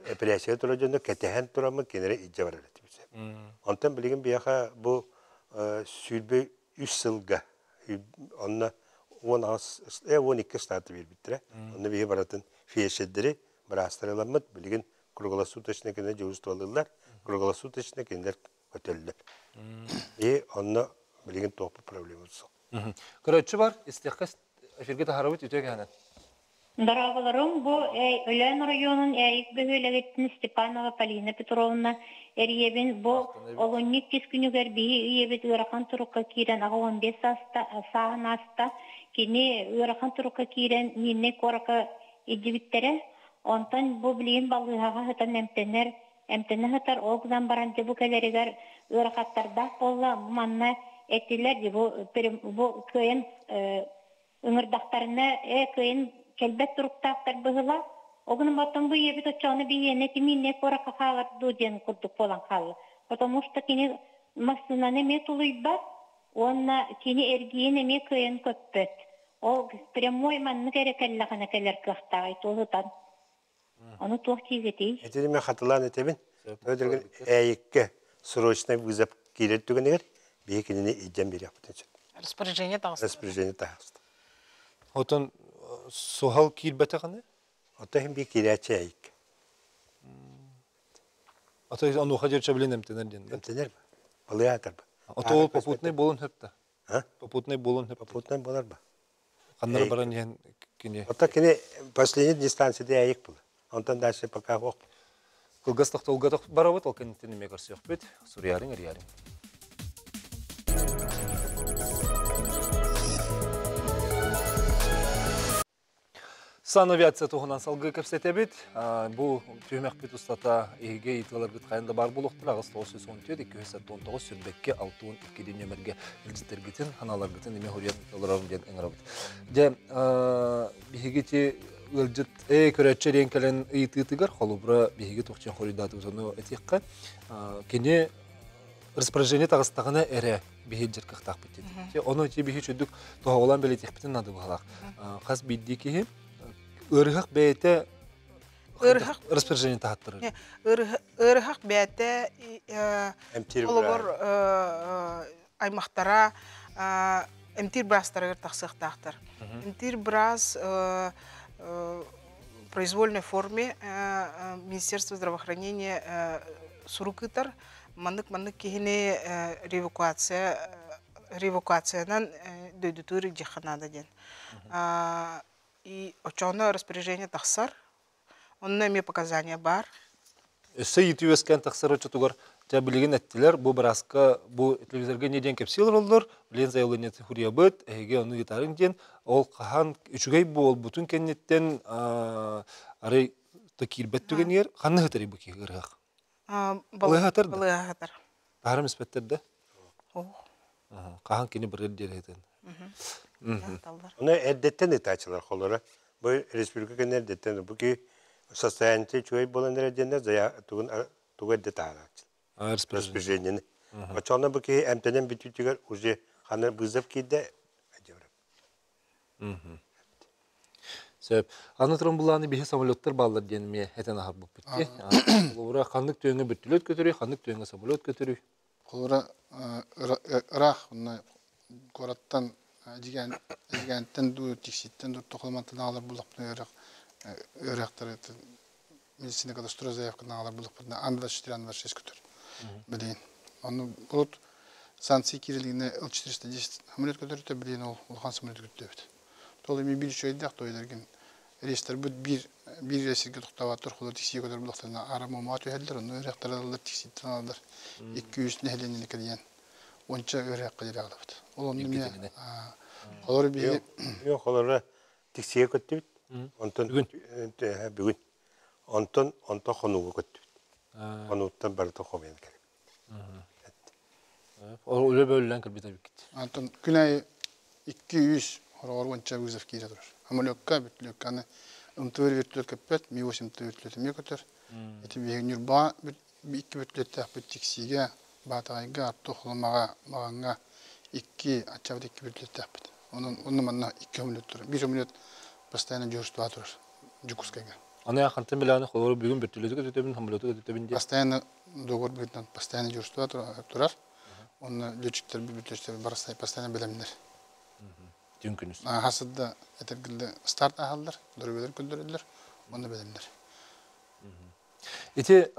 epilasya turacında ketehen turamı kenara icra verir bize. Ondan bilgin bir yaka bu sülbe 3 yılga onunla 12 startı bir bittire. Onu bir baratın fiyeşedleri bıraktırılamıd bilgin kurgula su taşına kenara cevuz tuvalılar. Kurgula su taşına kenara oteller. Onunla bilgin topu problemi olsun. Kırıkçı var. İstihkas şirketi harabit ütüyor ki hanen. Дарагаларым бу Өлән районун бөгөлөгөттүн Степанова Полина Петровна Эрьебин бу олонник кискүнүгөр бии иебит ыракан турукка кирен ага 15 саан аста кини ыракан турукка кирен нинне корака идибиттере онтан бу билген балыгага хатан эмтенер хатар огдан баран бу келеригер ыракаттарда болла манна этилер бу көйен ыңырдактарына көйен kelbet turuktaqtar bıhıla. Oğunun batın bu yebi toçağını bir yene timinne kora kakağır duyen kurduk olan kalı. Потому что kini masına ne metuluyba, ona kini ergiye ne me köyün köppet. O прямой manını gerekellağına keller kıhtağıy toğutan. Onu toğ çizeti. Etedim ben hatılan etebin. Ödürgün eyikke срочно вызов кирет түгенегер. Бекинini icem bir yaptın. Распоряжение тағыз. Распоряжение тағыз. Отон Sohal kirbete kanı? Ota hem bir kiraçı ayık. Ata onu hacer çabilen emtener diyen. Emtener mi? Balığa atar mı? Ata ol poputne bolun hep de. Ha? Poputne bolun hep. Poputne bolar mı? Kanlar baran yen kini. Ota kini последний дистанцияда ayık bul. Ondan ders пока yok. Kılgastakta olgadak barabat ol kendini mekarsı yok bit. Suriyarın eriyarın. Сан авиация тоғынан салғы көпсетебет. Бұл түймек бет ұстата еге италар бұт қайында бар болуқтыр. Ағыз 919-219 сүрбекке 6-12 нөмірге үлжеттер гетін, ханалар гетін, еме хұриян италарым ден әңір бұд. Де, бігеге те үлжет көрәтші ренкелен ұйты-ұтығар, қолыбыра бігеге тоқчен хұридаты ұзаны әтеққа. Кене распоряжение тағыстағына әрі бігеджер қықтақ бітеді. Оны те бігі чөдік тоғалан бәлі текпітін нады бағалақ. Қаз бидді кейі Örhaq bəyətə распоряжение tahattırır. Örhaq bəyətə olubur aymaqtara emtir brastara taqsıq taqtır. Emtir браз в произвольной форме Министерство здравоохранения сурукытар мандык кихине ревокуациядан дөйдүтүрү жаханада ден. И очоно распоряжение тахсар, он имеет показания бар. Сейт юескен тахсар очотугар жабилеген әттелер, бу браска, бу телевизорга неден кепсил роллар, билен заявление хуриябыт, эге оны гитарын ден, ол кахан үчүгей бу ол бутун кеннеттен ары такирбет түгенер, ханны хатары бу кигерак. Балыгатар. Балыгатар. Барым испеттерде. Кахан кени бир деретен. Onu eddetten de taçılar kollara. Bu Respublika kendileri eddetten. Bu ki состояние çoğu bolanlar eddenler zaya tuğu eddet ağaç. Распоряжение. Açana bu ki emteden bütütüger ucu hanır bızıp ki de Sebep anlatırım bulanı bir samolotlar bağlar diyenmeye heten ahar bu bitti. Olara kanlık tüyüne bütülöt götürüyor, kanlık tüyüne samolot götürüyor. Olara Irak korattan Jigentten du tiksitten du toxalmantan alır bulaqtın Irak Örəklər медицина катастрофа заявканы алар булык бирде ан 24 ан 26 көтөр. Билин. Аны булут санкция кирилигине Л410 самолет көтөрүтө билин ол улхан самолет көтөрүтөбүт. Тол эми бир шөйдак тойларген рейстер бут бир рейске токтоп атыр, холор тикси көтөрүп булактана арама мат өһәлдер, аны өрәктәрләр тикси траналар. 200 нәһлене киргән. Онча өрәк кылыр алып. Ол онны мен холор бир Yok olarak tiksiye kötü. Ondan bugün. Ondan konuğu kötü. Konuktan barda koymayın gerek. Öyle bölülen kır bir tabii ki. Anton günay 200 horor onça vizaf kira durur. Ama lokka bitlök kanı umtuveri bitlök köpet mi osim tuveri mi kötür. Eti bir günür ba bir iki bitlök tahbit tiksiye batayga tohlamağa mağanga iki açavda iki bitlök tahbit. Onun manna 2 minut durur. 1 minut постоянно жүрүштү турар. Жукускага. Аны якынтын биланы холор бүгүн бир түлөдү көтөбүн, хамлөтү көтөбүн. Постоянно договор бирден постоянно жүрүштү турар. Оны летчиктер библиотечтер барсай постоянно билемдер. Түнкүнүс. Хасыда этергилде старт ахалдар, дөрөбөлөр көндөрүлөр. Оны билемдер. Эти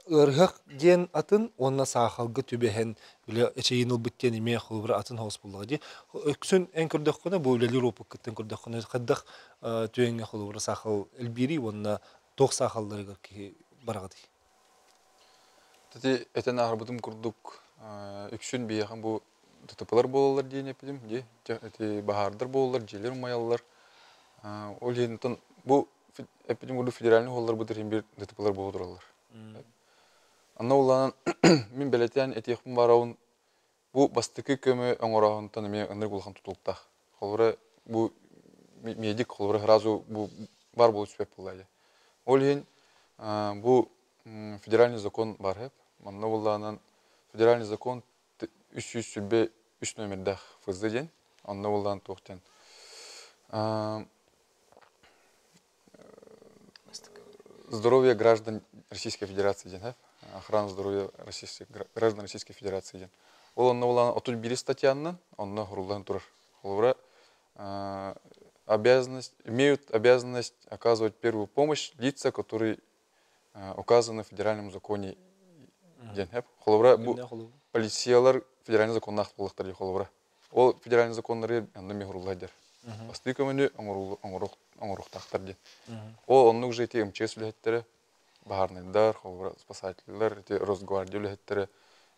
ыргак ден атын онна сахалгы түбехен биле эчейинил биттен эме холбур атын хос булды. Өксүн эн көрдөк кына бу биле Европа кыттын көрдөк кына каддак төеңе холбур сахал элбири онна ток сахалларга ки баргады. Тати этен арбытым курдук өксүн бияхан бу ТТПлар болалар дейин эпидим, же эти бахардар болалар, желер маяллар. Ол ентен бу эпидим курду федеральный холлар бутыр бир ТТПлар боло туралар. Анна уланан мен белетен этехим барауын бу бастыкы көмө оңорагынтан эме ыныр булган тутулуктак. Холбура бу медик холбура сразу бу бар болуп чөп булды. Ол ен бу федеральный закон бар хеп. Анна уланан федеральный закон 300 3 номердах ФЗ ден. Анна уланан токтен. Здоровье граждан Российской Федерации ден хеп. Охрана здоровья граждан Российской Федерации. Ол онна улан 31 статьянын, онна хурулдан турар. Холбура имеют обязанность оказывать первую помощь лица, которые указаны в федеральном законе. Холбура полициялар федеральный закон нахт булактар холбура. Ол федеральный законнары аннами хурулдайдар. Бастыкөмөнү оңоруктактар ден. Ол онну уже эти МЧС билеттери Бахарнайдар, спасательлер, эти Росгвардия билеттери,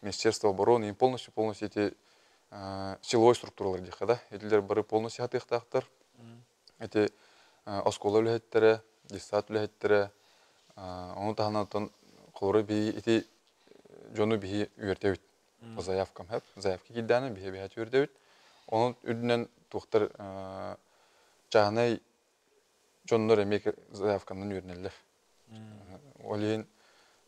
Министерство обороны, и полностью эти силовой структуралар дихе, да? Эдилер бары полностью хатыктактар. Эти оскола билеттери, дистат билеттери, onu таһанатан колоры би эти жону би үйөртөбүт. По заявкам хеп, заявки кидданы би үйөртөбүт. Onun üdünen туктар жагынай жоннор эмек заявканын үйрөнөлөр. Олин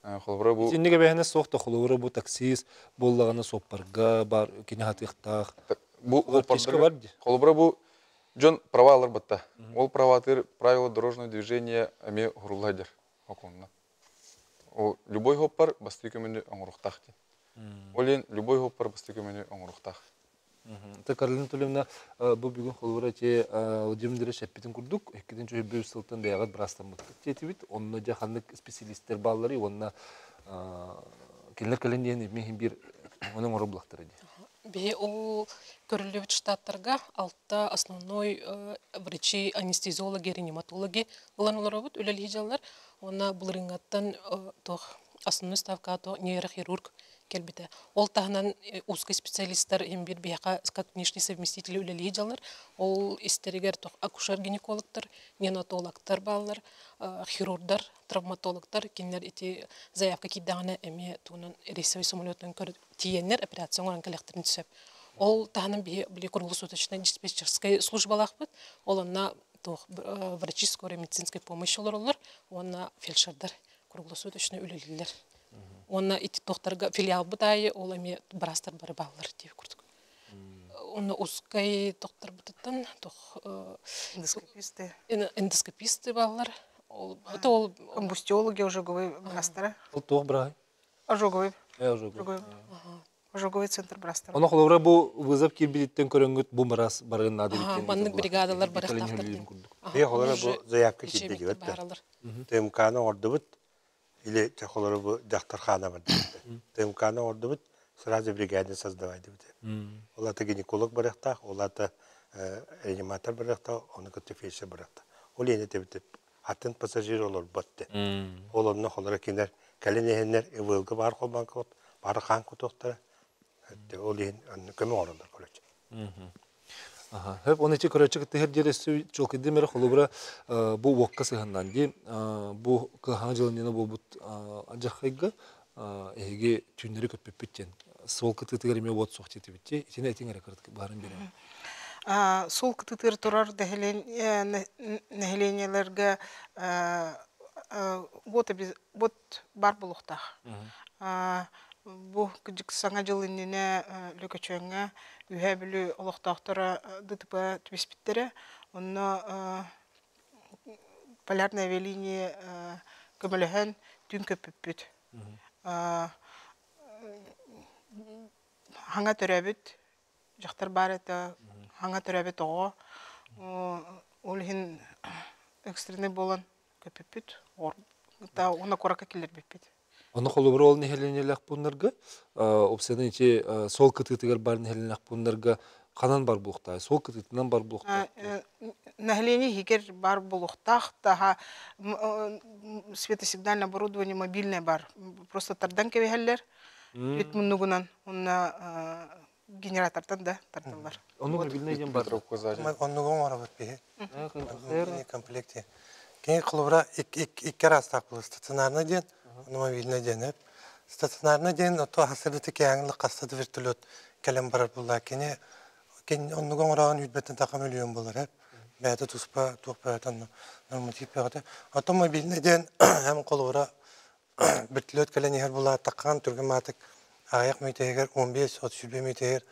холбура бу Синеге бехне сокто холбура бу таксист боллаганы соппарга бар кине хатыктак. Бу холбура бу жон правалар батта. Ол праватыр правила дорожного движения эме хурулайдыр оконна. Ол любой хоппар бастыкөмөнү оңоруктак. Олин любой хоппар бастыкөмөнү оңоруктак. Карлин Тулевна бу бүгүн холбура те Владимир Шеппитин курдук, экиден жөө бөй сылтан даягат брастан бут. Тетибит, онна жаханлык специалисттер баллары, онна келер диен мен бир оның ороблактары ди. Бе ол көрүлүбүт штаттарга алтта основной врачи, анестезиологи, реаниматологи уланулар бут, үлел хижалар. Она булрынгаттан основной ставка то нейрохирург келбите. Ол тахнан узкий специалисттар бир бияка как внешний совместитель үлел хижалар. Ол истеригер акушер-гинекологтар, неонатологтар баллар, хирургдар, травматологтар, кинлер эти заявка киддаганы эме тунун рейсовый самолеттен көрүп тиеннер операциялар коллекторын түсөп. Ол тахнан били круглосуточная диспетчерская службалак бит. Ол онна врачи скорой медицинской помощи олар, онна фельдшердар круглосуточный үлелилер. Онна эти доктарга филиал бутайы, ол эме брастар бары баллар деп көрдүк. Онна узкай доктор бутаттан эндоскописты баллар. Ол комбустиологи ожоговый брастары. Ол тох брай. Ожоговый. Ожоговый центр брастары. Оны холбура бу вызов кирбиттен көрөнгөт бу барас барын нады биттен. Маннык бригадалар барактактыр. Бе холора бу заявка кидде дибет. ТМКны ордубут или те холора бу дактархана бар. ТМКны ордубут сразу бригада создавать дибет. Олата гинеколог баракта, олата реаниматор баракта, оны көтө фельдшер баракта. Ол эне тебит атын пассажир олор батты. Олонно холора кинер каленехеннер эвылгы бар холбанкот, бар хан кутоктар. Ол ен көмө орундар колоч. Hep onun için kırıcı kıtı her yere çok edin mere kolubra bu vakka sehenden di bu kahancılığına bu ancak hege hege tünleri köpüp bitten sol kıtı tırmıyor bot sohçeti bitti içine etin rekord barın biri. Sol kıtı turar nehlenyelerge bot bar bulukta. Bu küçük sana yılınına lökeçöğüne ühebülü oluqtaqtara dıtıpa tübespittere. Onu Полярная авиалиния көмөлөһөн түн көпүппүт. Хаңа төрөбүт, жактар бар это, хаңа төрөбүт ого. Олхин экстренный болон көпүппүт. Та она корака килер биппит. Оны қолыбыр ол нехеленелек бұнларға, опсиядан ече сол кытытығыр бар нехеленелек бұнларға қанан бар бұлықта, сол кытытынан бар бұлықта? Нахеление хикер бар бұлықтақ, таға светосигнальное оборудование мобильное бар. Просто тардан кевехеллер, бет мұнығынан, онна генератордан да тартылар. Оны мобильный ем бар? Онығын ора бұт бейі. Комплекте. Кейін қылыбыра екі растақ бұл стационарны ден, мобильный денеп. Стационарный ден, то хасырды кеңлі қастады вертолет кәлем барар бұлла. Кені онығын ораған үйтбеттен тақа миллион болар. Бәді тұспа, тұқпа әтін норматив бәғады. Ото мобильный ден, әм қылыбыра вертолет кәлен егер бұлла таққан түргім атық аяқ мейтегер 15-30 мейтегер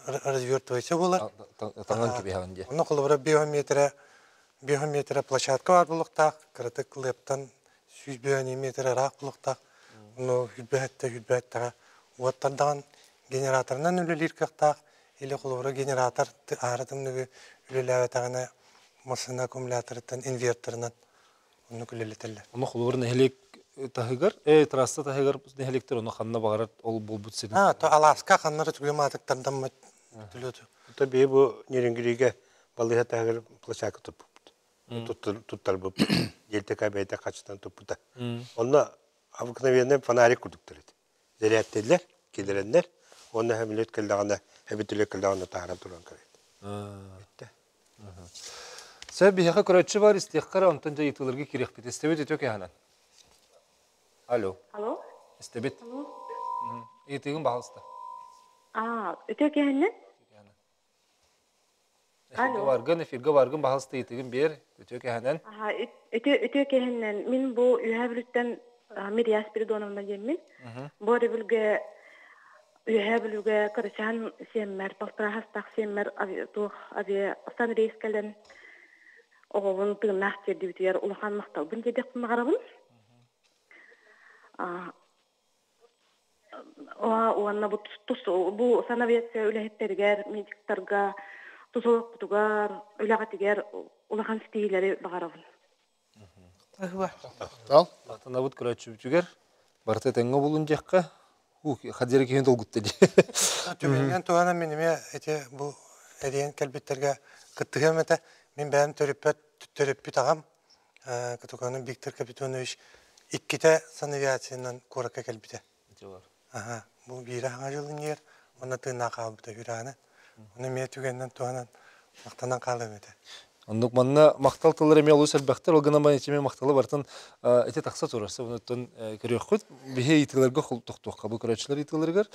развертывайся болар. Таңан кебе ағын де. Оны қылыбыра биометрия площадка бар бұлықтақ, кірітік лептан 100 биометрия рақ бұлықтақ, оны хүлбәттіға уаттардан генераторынан үлілер кіқтақ, или қылыбыра генератор арытымныға үліләвәтіғіне масына аккумуляторыттан, инверторынан оны күлелетелі. Оны қылыбыра нәхелек тағығыр, трасса тағығыр нәхелектер, оны қанына бағарат ол бұл бұт сенің? Аласка қаннары түгематықтардан мұт түледі. Бұта бей бұл неренгіреге балыға тағығыр площадка тұп. Туттар бұл елтек әбәйті қачыстан тұппыта. Оны обыкновенный фонарик күдіктір еді. Зәрияттелер, келеренлер, оны әмілет кілдағына, әбітілек кілдағына тағыран тұрған көреді. Сәб бейхі көрәтші бар, істеққара онтан жа етілерге керек бет. Істебет өтек яғынан? Алло. Алло? Істебет? Етегін бағалысты. Өтек яғынан? Эфирге баргын бағалысты етігін бер, өтек яғынан? Өтек яғынан, мен бұл үйәбіліктен Мирия Спиридоновна деймін. Бұл ревілге үйәбіліге көрісен семмер, полтора-хастақ семмер авиастан рейскален оғылын тыңнақ жерді бітігер ұлыған мақтал. Бұн дедектің мағарабын? Оғанна бұл санавиация үләхеттерігер, медиктарға, тұзылық бұтығар, үләғатігер ұлыған стейлері бағарабын. Тал? Ақтан абыт көрәтші бүтігер, барты тәңі болын жаққа, қадері кейін долгытты де. Түменген туғана меніме бұл әрейін кәлбеттерге қыттығым әті, мен бәрін төріппет ағам, күтіғаның Виктор Капитонович, иккіте санавиациянан қораққа кәлбеті. Бұл бейірі аңа жылын ер, оны тыңна қалбыта үрағаны. Оны мен түгеннен туғанан мақтанан қалым әті. Ондық манна мақтал тылыр әме олу сәлбәқтір, олғына ман етеме мақталы бартын әте тақса тұрасы. Онықтан көрек құд, бейе етілерге құл тұқтуққа, бұл көрәтшілер етілергер.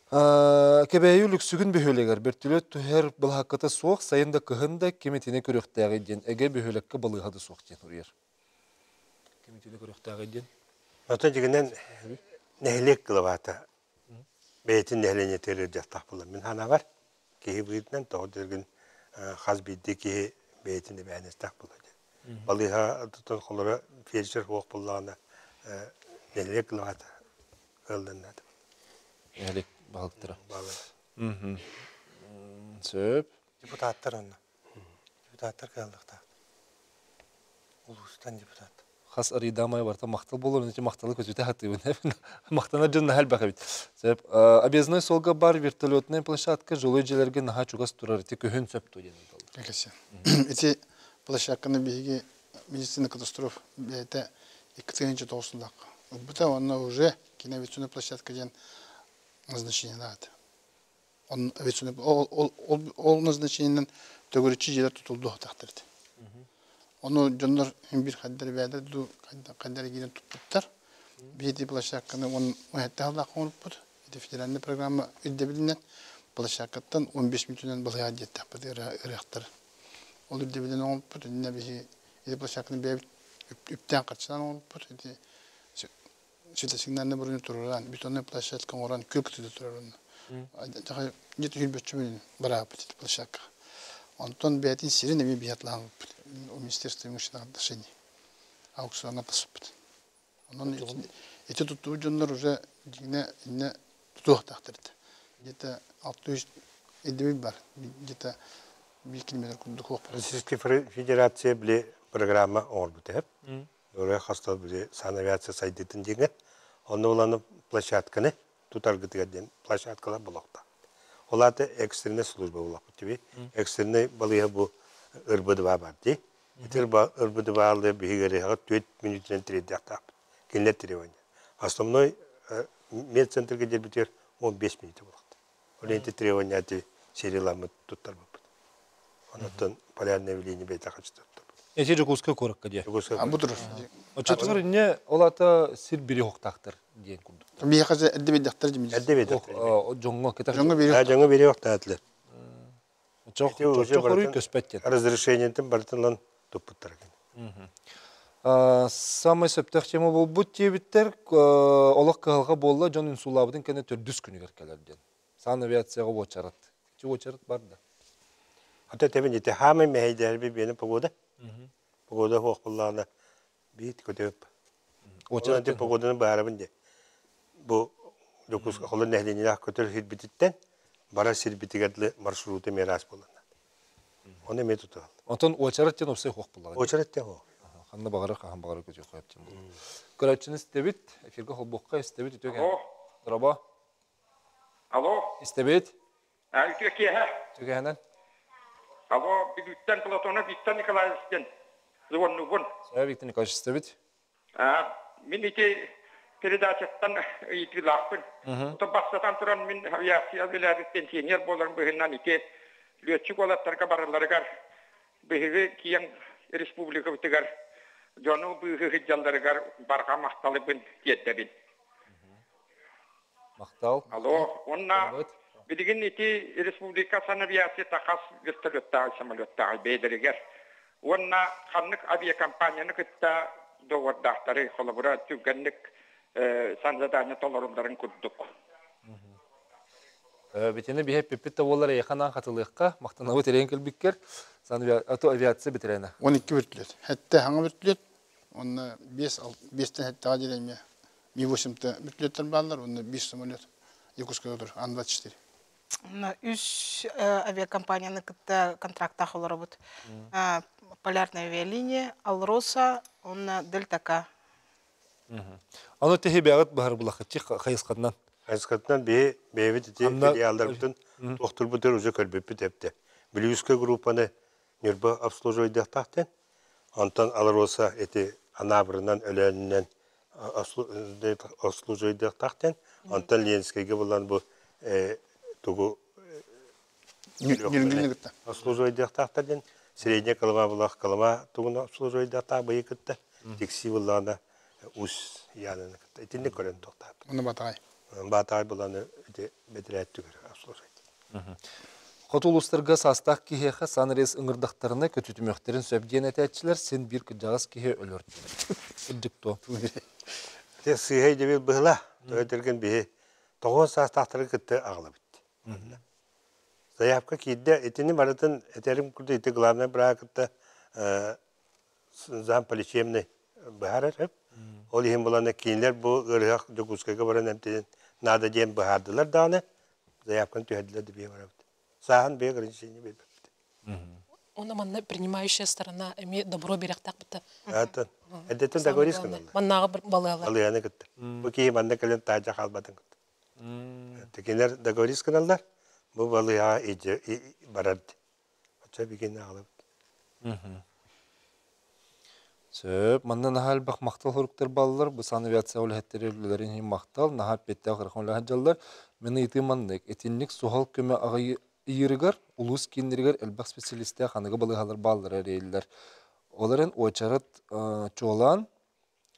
Кәбәйі үліксігін бөхөлегер, бертілет түхер бұл хаққыты соқ, сайында күхінде кеметіне көректәғі ден, әге бөхөлекке балығады соқ ден ұрер. Кеметіне көректәғі ден. Ота дегенен нәхілек қылываты, бәйтін нәхілене терер жақтақ болы. Мен хана бар, кейі бұйытынан тоғы дерген қаз бейді кейі бәйтінді бәйінестақ болады. Балыға тұтын қолыры фельдшер оқ болағына нәхілек қылываты өлдіңді. Нәхілек бағылықтыра. Сөп. Депутаттар оны. депутаттар қалдықта. Улустан депутат. Хас аридамай барта мақтал болор, нете мақталы көзөтө хатыбын. Мақтана жын хәл бахабит. Себеп объездной солга бар вертолетная площадка жилой жилерге наха чугас турар те көһөн сөптө деген. Келсе. Эти площадканы биге медицина катастроф бете 2009 Бута она уже киноавиационная площадка ден назначение надо. Он авиационный ол назначениенен төгөрүчү жерлер тутулду тактырды. Onu jonlar bir kadar verdi, du kadar giden tuttular. Bir de plakatını on hatta Allah konuldu. İşte federal programı ödebilinden plakattan 15 milyondan balaya gitti. Böyle reaktör. Olur debilen oldu. Ne bir plakatını bir üpten kaçılan oldu. İşte signalne burun turulan, bir tane plakat kan oran kök tutulan. Daha ciddi bir bütçenin beraber plakat. Антон Беатин Сирин и Биатлан у Министерства имущественных отношений. Аукциона поступит. Эти тут уже не тух тахтырды. Где-то 600 бар, где-то 1 километр кубдук. Российская Федерация были программа орбиты. Орая хастал были санавиация сайдетін деген. Оны оланы площадканы тутаргытыгаден площадкалар болақта. Оларды экстренная служба была. Экстренная была bu ырбыдыва барды. Этер ырбыдыва алды бигере 4 минуттан 3 дакта. Кенет требование. Основной медцентр где битер 15 минут было. Оленте требования эти сериаламы туттар бу. Онтон полярное явление бейта хачты. Эти жукускай коракка де. А бу дурус. Очотугар не олата сир бири хоктактыр деген курдук. Bir yakası edebiyat daktari demiş. Edebiyat. Жоңго кетер. Жоңго бери октатлы. Çok koruyu köspetken. Разрешениятын бартылан тупуттар. Самый сөптөх тема бол бут тебиттер олак калга болла жон инсулабыдын кене 400 күнү керкелерден. Сан авиацияга очарат. Чу очарат бар да. Ата тебин ите хамы мейдер би бени погода. Погода хокуллана бит көтөп. Очарат погоданы барабынде. Bu 9 kolun nehliğine kötü hirbititten bara sirbitigadlı marşrutu miras bulanlar. Onu metutu. Ondan oçaratten opsay hok bulan. Oçaratten o. Hanna bagara kahan bagara kötü koyaptım. Karaçını istebit, efirge holbokka istebit ötüken. Alo. Merhaba. Alo. İstebit. Türkiye ha. Türkiye'den. Alo, Bigütten Platon'a Viktor Nikolaev'den. Zıvon. Saya Viktor Nikolaev istebit. Min iki передачаттан итилақпын. Ота бастатан туран мен авиация билер пенсионер болар быһыннан ике летчик олаттарга бараларыгар быһыгы киян республика битигар жону быһыгы жалдарыгар барга макталыбын тиеттебин. Мактал. Алло, онна билигин ити республика санавиация тахас вертолетта самолетта бейдеригер. Онна ханнык авиакомпанияны кытта довардактары коллабора түгенлик sanzadanya tolarımların kurduk. Bitene bir hep pipette bollara yakından katılıyıqqa, maqtanağı tereyin kılbikker, sanı aviasiya bitirene. 12 vertlet. Hatta hangi vertlet? Onu 5'ten hatta aceleyme. 1.8'te vertletler bağlar, onu 5 самолет. Yakutska'dadır, An-24. Üç aviakompanyanın kıtta kontrakta olarak Полярная авиалиния, Алроса, он Дельтака. Аны теһи бәгыт бахар булахчы хайыскатнан. Хайыскатнан бәйбит ите филиалдарын доктор бутер уже көрбөп тепте. Билюска группаны нербе обслуживать тахтен. Антон Алроса эти анабрынан өлөннән обслуживать тахтен. Антон Ленскийге булган бу тугу обслуживать тахтен. Средняя колома булах колома тугуна обслуживать тахта быйкытта. Текси булганда Ус янын этинде көрөн токтап. Оны батай. Батай буланы эти бетрет түгөр обслуживать. Котулустарга састак кихеха санрес ыңырдактарына көтүтүмөктерин сөбген этечилер сен бир кыжагас кихе өлөрт. Үдүктө. Те сыйы дебил была. Төтөргөн бие 9 састактары кытты агылып битти. Заявка кийде этини баратын этерим курду ите главный бракытта зам поличемный бахарып. Ол ем буланы кейинлер бу ырыак жокускага баран эмтен нада дем бахардылар даны заявканы төһөдүлөр деп барабыт. Сахан бе разрешение бербепти. Она манна принимающая сторона, эми добро берек так бita. Атын. Эдетен договорись канал. Маннага бір балыгалар. Балыяны кытты. Бу кии манна кален тажа халбатын кытты. Текенер договорись каналдар. Бу балыя иже барады. Ача бигене алып. Сөп, манна нахал бақ мақтал хоруктар балылар, бұл сан авиация олығаттары өлілерін хем мақтал, нахал бетті ағырқан олығаджалар, мені еті маннық, етінлік сухал көмі ағай иірігар, улус кейіндерігер әлбақ специалисті қанығы балығалар балылар әрейлер. Оларын очарат чолан,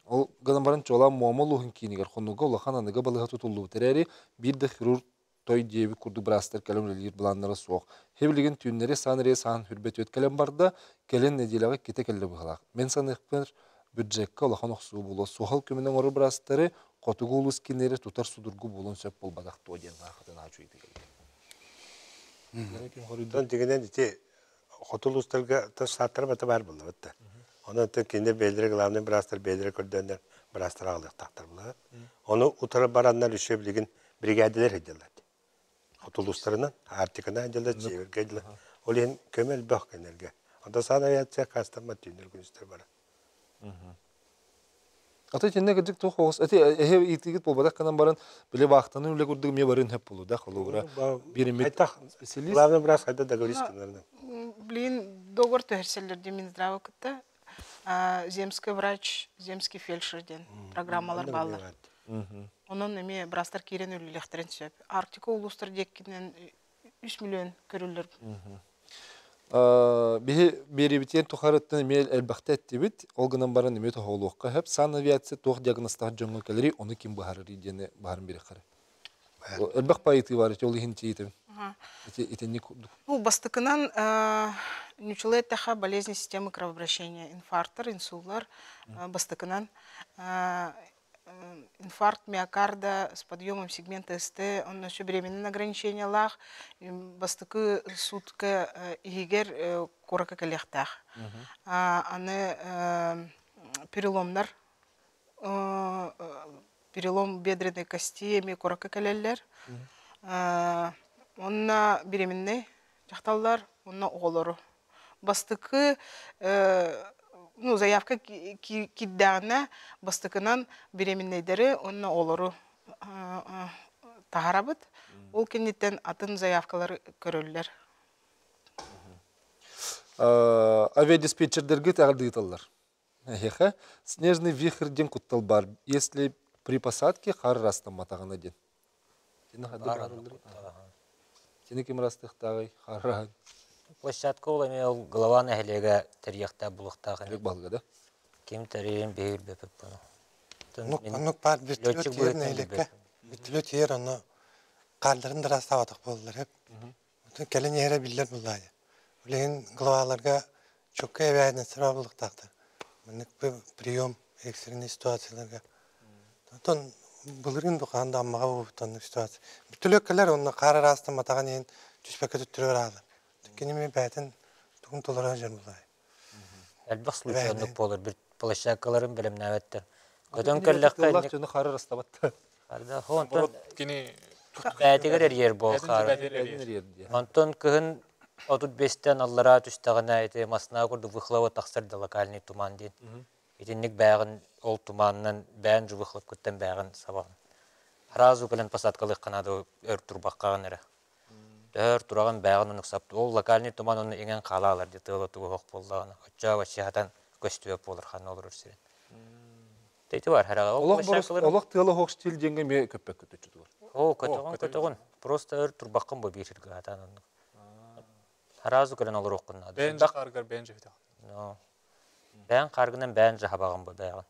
ол ғадан барын чолан муамал ұғын кейінігер, қонуға олақан анығы балыға тұтылу бітірәрі, бір де хирург той деби курду брастер калем лилир бланнары соқ. Хевлеген түйіннері санырия сан хүрбет өт калем барда, келен неделяға кете келі бұғалақ. Мен санықпен бюджетка олақан оқсуы болу. Соғал көменің оры брастары қотығы ұлыс кенері тұтар судырғы болуын сөп бол бадақты оден ғақытын ачу еті келген. Тон дегенен ете қотыл ұстарға саттар баты бар болды. Оны кендер белдері ғыламның брастер белдері көрдендер брастер алдық тақтар болды. Оны ұтары бараннар үші білген бригадилер хеделер. Отулустарынан, артикана әнделі, чеверге әнделі. Ол ең көмел бақ кенерге. Анда сан авиация қастама түйіндер күністер бара. Ата тенне кәдік тоқ оғыз. Әте әйе етігіт болбадақ қанан барын біле вақтаны үлі көрдігі ме барын әп болу да, қолуғыра. Беремет специалист. Главный брас қайда договорись кенердің. Блин, договор төхерселерде Минздравы күтті. Земский врач, земский фельдшерден программалар баллар. Onun emi brastar kiren ölülekтерен сөп. Арктика улустар деккинен 3 миллион көрүлөр. Бери битен тухарыттан мел элбахта эттибит, олгынан барын эме тохолуққа хеп сан авиация тох диагностар жоңго келери, оны ким бахарыр идене барын бери кары. Элбах пайты бар, жол хинчитим. Итенник. Ну, бастыкынан нючулет таха болезни системы кровообращения, инфарктар, инсултлар, бастыкынан инфаркт миокарда с подъемом сегмента СТ, он еще беременный ограничение лах, бастыкы сутка игер корака коллектах. Аны переломнар, перелом бедренной кости, ми корака колеллер. Он беременный жақталдар, он оғылыры. Бастыкы ну, заявка киддағына бастықынан беременнейдері, онына олары тағарабыд. Ол кенеттен атын заявкалар көрілілер. Авиадиспетчердерге тағырды еталар. Снежный вихрден құттал бар. Если при посадке қар растам матағына ден. Сені кем растықтағай қар Площадка ол эми ол голованы хелеге терьяхта булуктагы. Элек балга да. Ким терьен бейил бепеп буну. Ну пар битлөт ерне элекке. Битлөт ер аны калдырын да растабатык болдулар хеп. Келен ере биллер буллай. Улен головаларга чокка эбәйне сырабылыктакты. Мынык прием экстренный ситуацияларга. Тон булырын дуканда аммага бутан ситуация. Битлөккелер аны кары раста матаган ен түспекке түттүрөр алды. Кенеме бәтін тұғын толыра жер бұлай. Әлбақ случайнық болыр, бір площадкаларын білім нәветтір. Көтін кәлләққа... Олақ жөні қары растабатты. Бәтігер ер бол қары. Онтон күхін 35-тен аллара түстіғына әйті масына күрді вұқлауы тақсырды локальный туман дейін. Етіннік бәғін ол туманынан бән жұвықлып күттен бәғін сабағын. Разу көлін пасаткалық қанады өр тұрбаққаған әрі. Дәр тураган бәгын унуксапты. Ол локальный туман оны еңен қалалар де тылы туғы хоқ болдағаны. Отча вачиятан көстөп болыр хан olur үрсірен. Дейті бар, әраға. Олақ тылы хоқ стил денге ме көппек көтөчі тұғыр? О, көтөғын. Просто өр турбаққын бұл бейшіргі атан оны. Аразу көрін olur оққынады. Бән жақарғар бән жүйді. Бән қарғынан бән жағабағын бұл бәғын.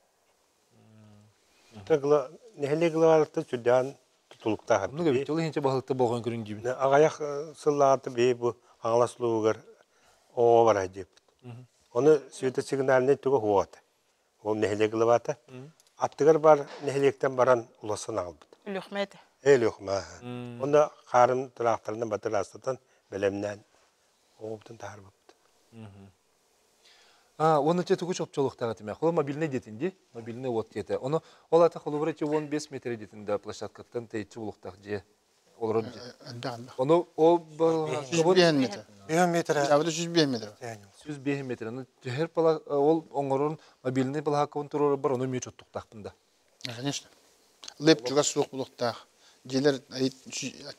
Нехеле ғылалықты сүрден tutulukta hep. Bunu göbekte ola hince balıkta boğan görün gibi. Ağayak sıllatı bir bu ağlaslığı o var acip. Onu süte signaline tuğu huvat. O nehle gılvatı. Attıgar var nehlekten baran ulasın aldı. Lühmet. Lühme. Onda karın traktöründen batırastatan belemden o bütün tahar baktı. Onu tuğu çok çoluk tağatım ya. Ola mobilne detindi. Mobilne ot dete. Onu ola ta xolu vreti 15 metre detinde plaşatkattan teyçi uluqtaq je. Olur. Onu o 100 метр. Жабыда 105 метр. 105 метр. Төхер бала ол оңорун мобильный бала хакын турары бар, оны мечот туктакпында. Конечно. Леп чуга суық булуктак. Желер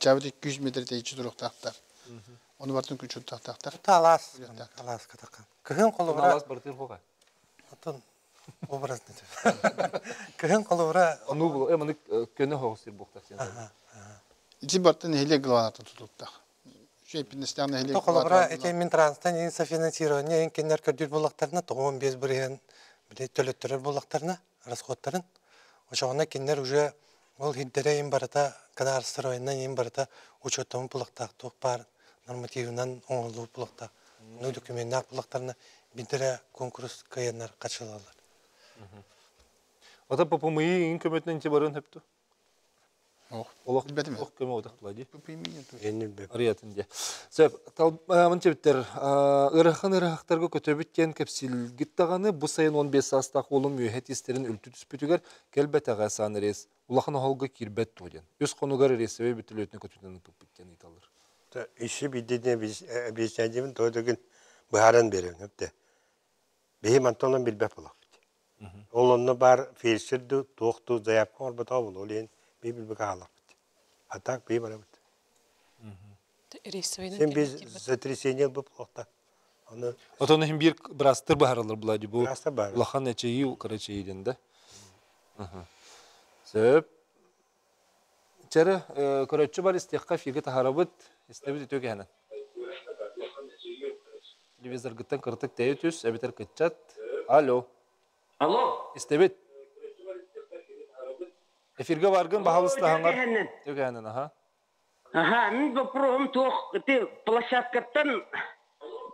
жабыда 200 метр тейчи туруктактар. Оны бартын күчөт тактактар. Талас катакан. Кыгын колубра. Алас бартыр хога. Отон образный. Кыгын колубра. Ону бул, маны көне хогсыр буктак сен. Ити бартын хеле главата тутуктак. Шепинестяны хеле. Колубра эти Минтрансстан ин софинансирование ин кенер көрдүр булактарына 15 бирен биле төлөттөрөр булактарына расходтарын. Ошоғына кенер уже ол хиддере ин барата кадар строенна ин барата учетом булактак тук бар нормативынан оңолуу булактак. Ну документнак булактарына бинтере конкурс каяннар катышалалар. Ата ППМИ ин көмөтүнөн чебарын хепту. Олох билбедим. Ох көмө одактылади. ППМИ Ариятынде. Сөп, мынча биттер, ырахтарга көтөбүттен кепсилгит таганы бу сайын 15 састак олум үйөт истерин үлтү түспүтүгөр келбетага саны рес. Улахан холга кирбет тоден. Өз конугар ресебе бүтүлөтүнө көтөтүнөн туппиттен италыр. Иши биддене biz çancımın toydugün baharan beriyor hepte. Benim Anton'un bilbep olak. Olonda bar felçirdi, tohtu, zayıf kor bu tavul oleyin bir bilbek alak. Atak bir bara. Sen biz zatrisiyen bu plakta. Onu Otonu hem bir brastır baharalar buladı bu. Brastır bahar. Ulahan neçeyi karaçeyden de. Söp. Çare karaçı bar istihka fiğe taharabıt istebit ötüyor hemen. Televizor gittin kırtık teyitüs, ebiter kıçat. Alo. Alo. İstebit. Efirge vargın bahalısta hangar. Yok hemen aha. Aha, min bu program tuh itu площадкадан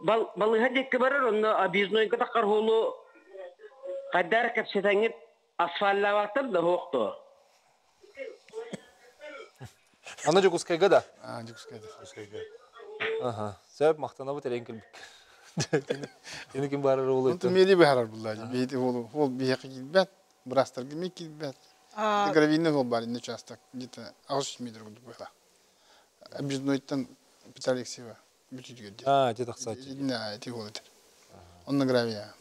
балыга декке барар, онда объездной ката кархолу кайдар кепсетеңип асфальтлаватыр да хоқты. Ана жокускайга да? Жокускайда. Ага. Сөп мақтанабы тереңкіл бік. Сені кім барар олы? Онты мели барар бұллады. Бейті ол бейеқі келбәт, бұрастар келмей келбәт. Гравийный ол бар, не часто, где-то 60 метр күдік бұйла. Объезднойттан Петр Алексеева бүтүдүгө дер. Те тақсат. Да, те ол етер. Онна гравия.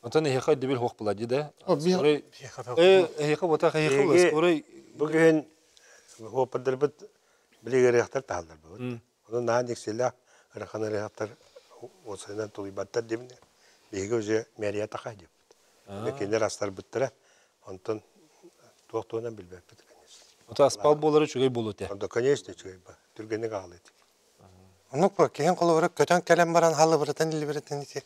Онтан эхеқа дебел хоқ бұлады, да? О, бейеқі. Эхеқа бота эхеқа бұлас. Орай... Бүгін хопырдыр бұд білеге рейхтар тағалдар бұд. Оны наған екселі ырақаны рейхтар осайынан тұлыбаттар деміне. Бейге өзе мәрия тақай деп. Кендер астар бұттыра, онтан тоқтуынан білбәк бұд. Ота аспал болары чүгей болу те? Онда, конечно, чүгей ба. Түргені қағыл еді. Онық бұл, кейін қолы ұрып, көтен кәлем баран халы бұрытын, илі бұрытын ете.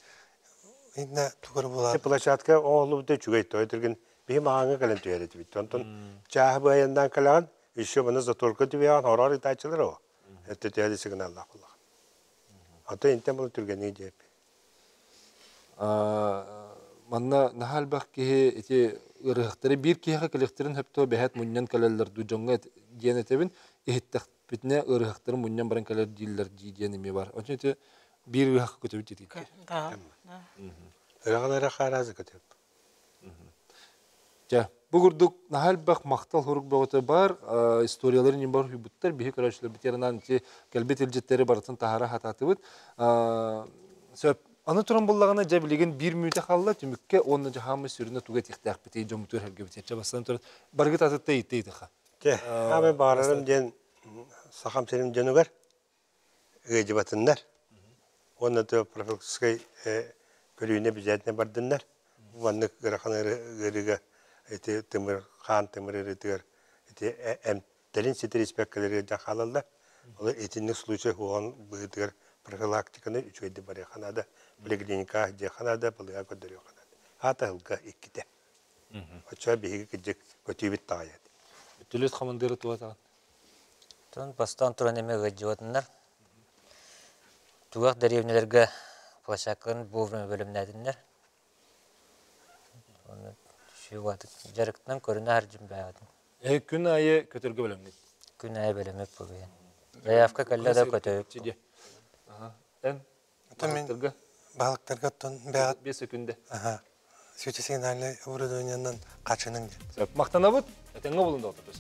Инна тугар болады. Площадка оғылы бұды чүгей той түрген бейім ағаңа кәлем түйер еді бітті. Онтан чағы бұайындан кәліған, еще бұны затолқы түйеған хорар итачылыр о. Әтті түйеді сігін Аллах болған. Ата интен бұл түргені деп. Манна нахал бақ кеге эти ырыхтары bir кеге кәлектерін хөпті бәхет мұннан кәлелер дүжонға дейін етебін, ехеттақ бітіне ырыхтары мұннан баран кәлер дейлер дейін еме бар. Onun için bir ırıhı kötü bir dedik. Irağın ırıhı arazı kötü. Bu kurduk nahal baq maqtal huruk bağıtı var, istoriyaların var hübütler, bihi karşılar biterinden ki kelbet ilcetleri baratın tahara hatatı bud. Anı turan bollağına cəbiligen bir müyte xallar, tümükke onun jahamı sürüne tuğet ihtiyaq bitey jomutör herge bitey. Bastan turan bargıt atıtta itteydi xa. Abi bağırırım den saqam senin canıgar gıcıbatınlar. Onda da profesyonel körüğüne bizatne bardınlar. Vanlık gırakanı gırıga eti temir kan temir etiger eti telin sitris pekkeleri jahalallar. Olar etinlik случай olan bıgıtır profilaktikаны üç ayda bari kanada poliklinika jahanada balığa gönderiyor kanada. Hatta hılga ikkide. Açığa bir gidecek kötübit tayet. Tülüt komandırı tuğatan. Тон бастан туран эме гыжыбатындар. Тугак деревнелерге площадканы вовремя бөлүмнәдиннәр. Аны шугат жарыктан көрүнө харжым баадым. Күн айы көтөргө бөлөмнөт. Күн айы бөлөмөп болгон. Заявка калла да көтөп. Балыктарга? Балыктарга тон баат 5 күндө. Сөйтесен әлі ұры дөняннан қачының. Мақтанабыт, әтеңе болында отырды.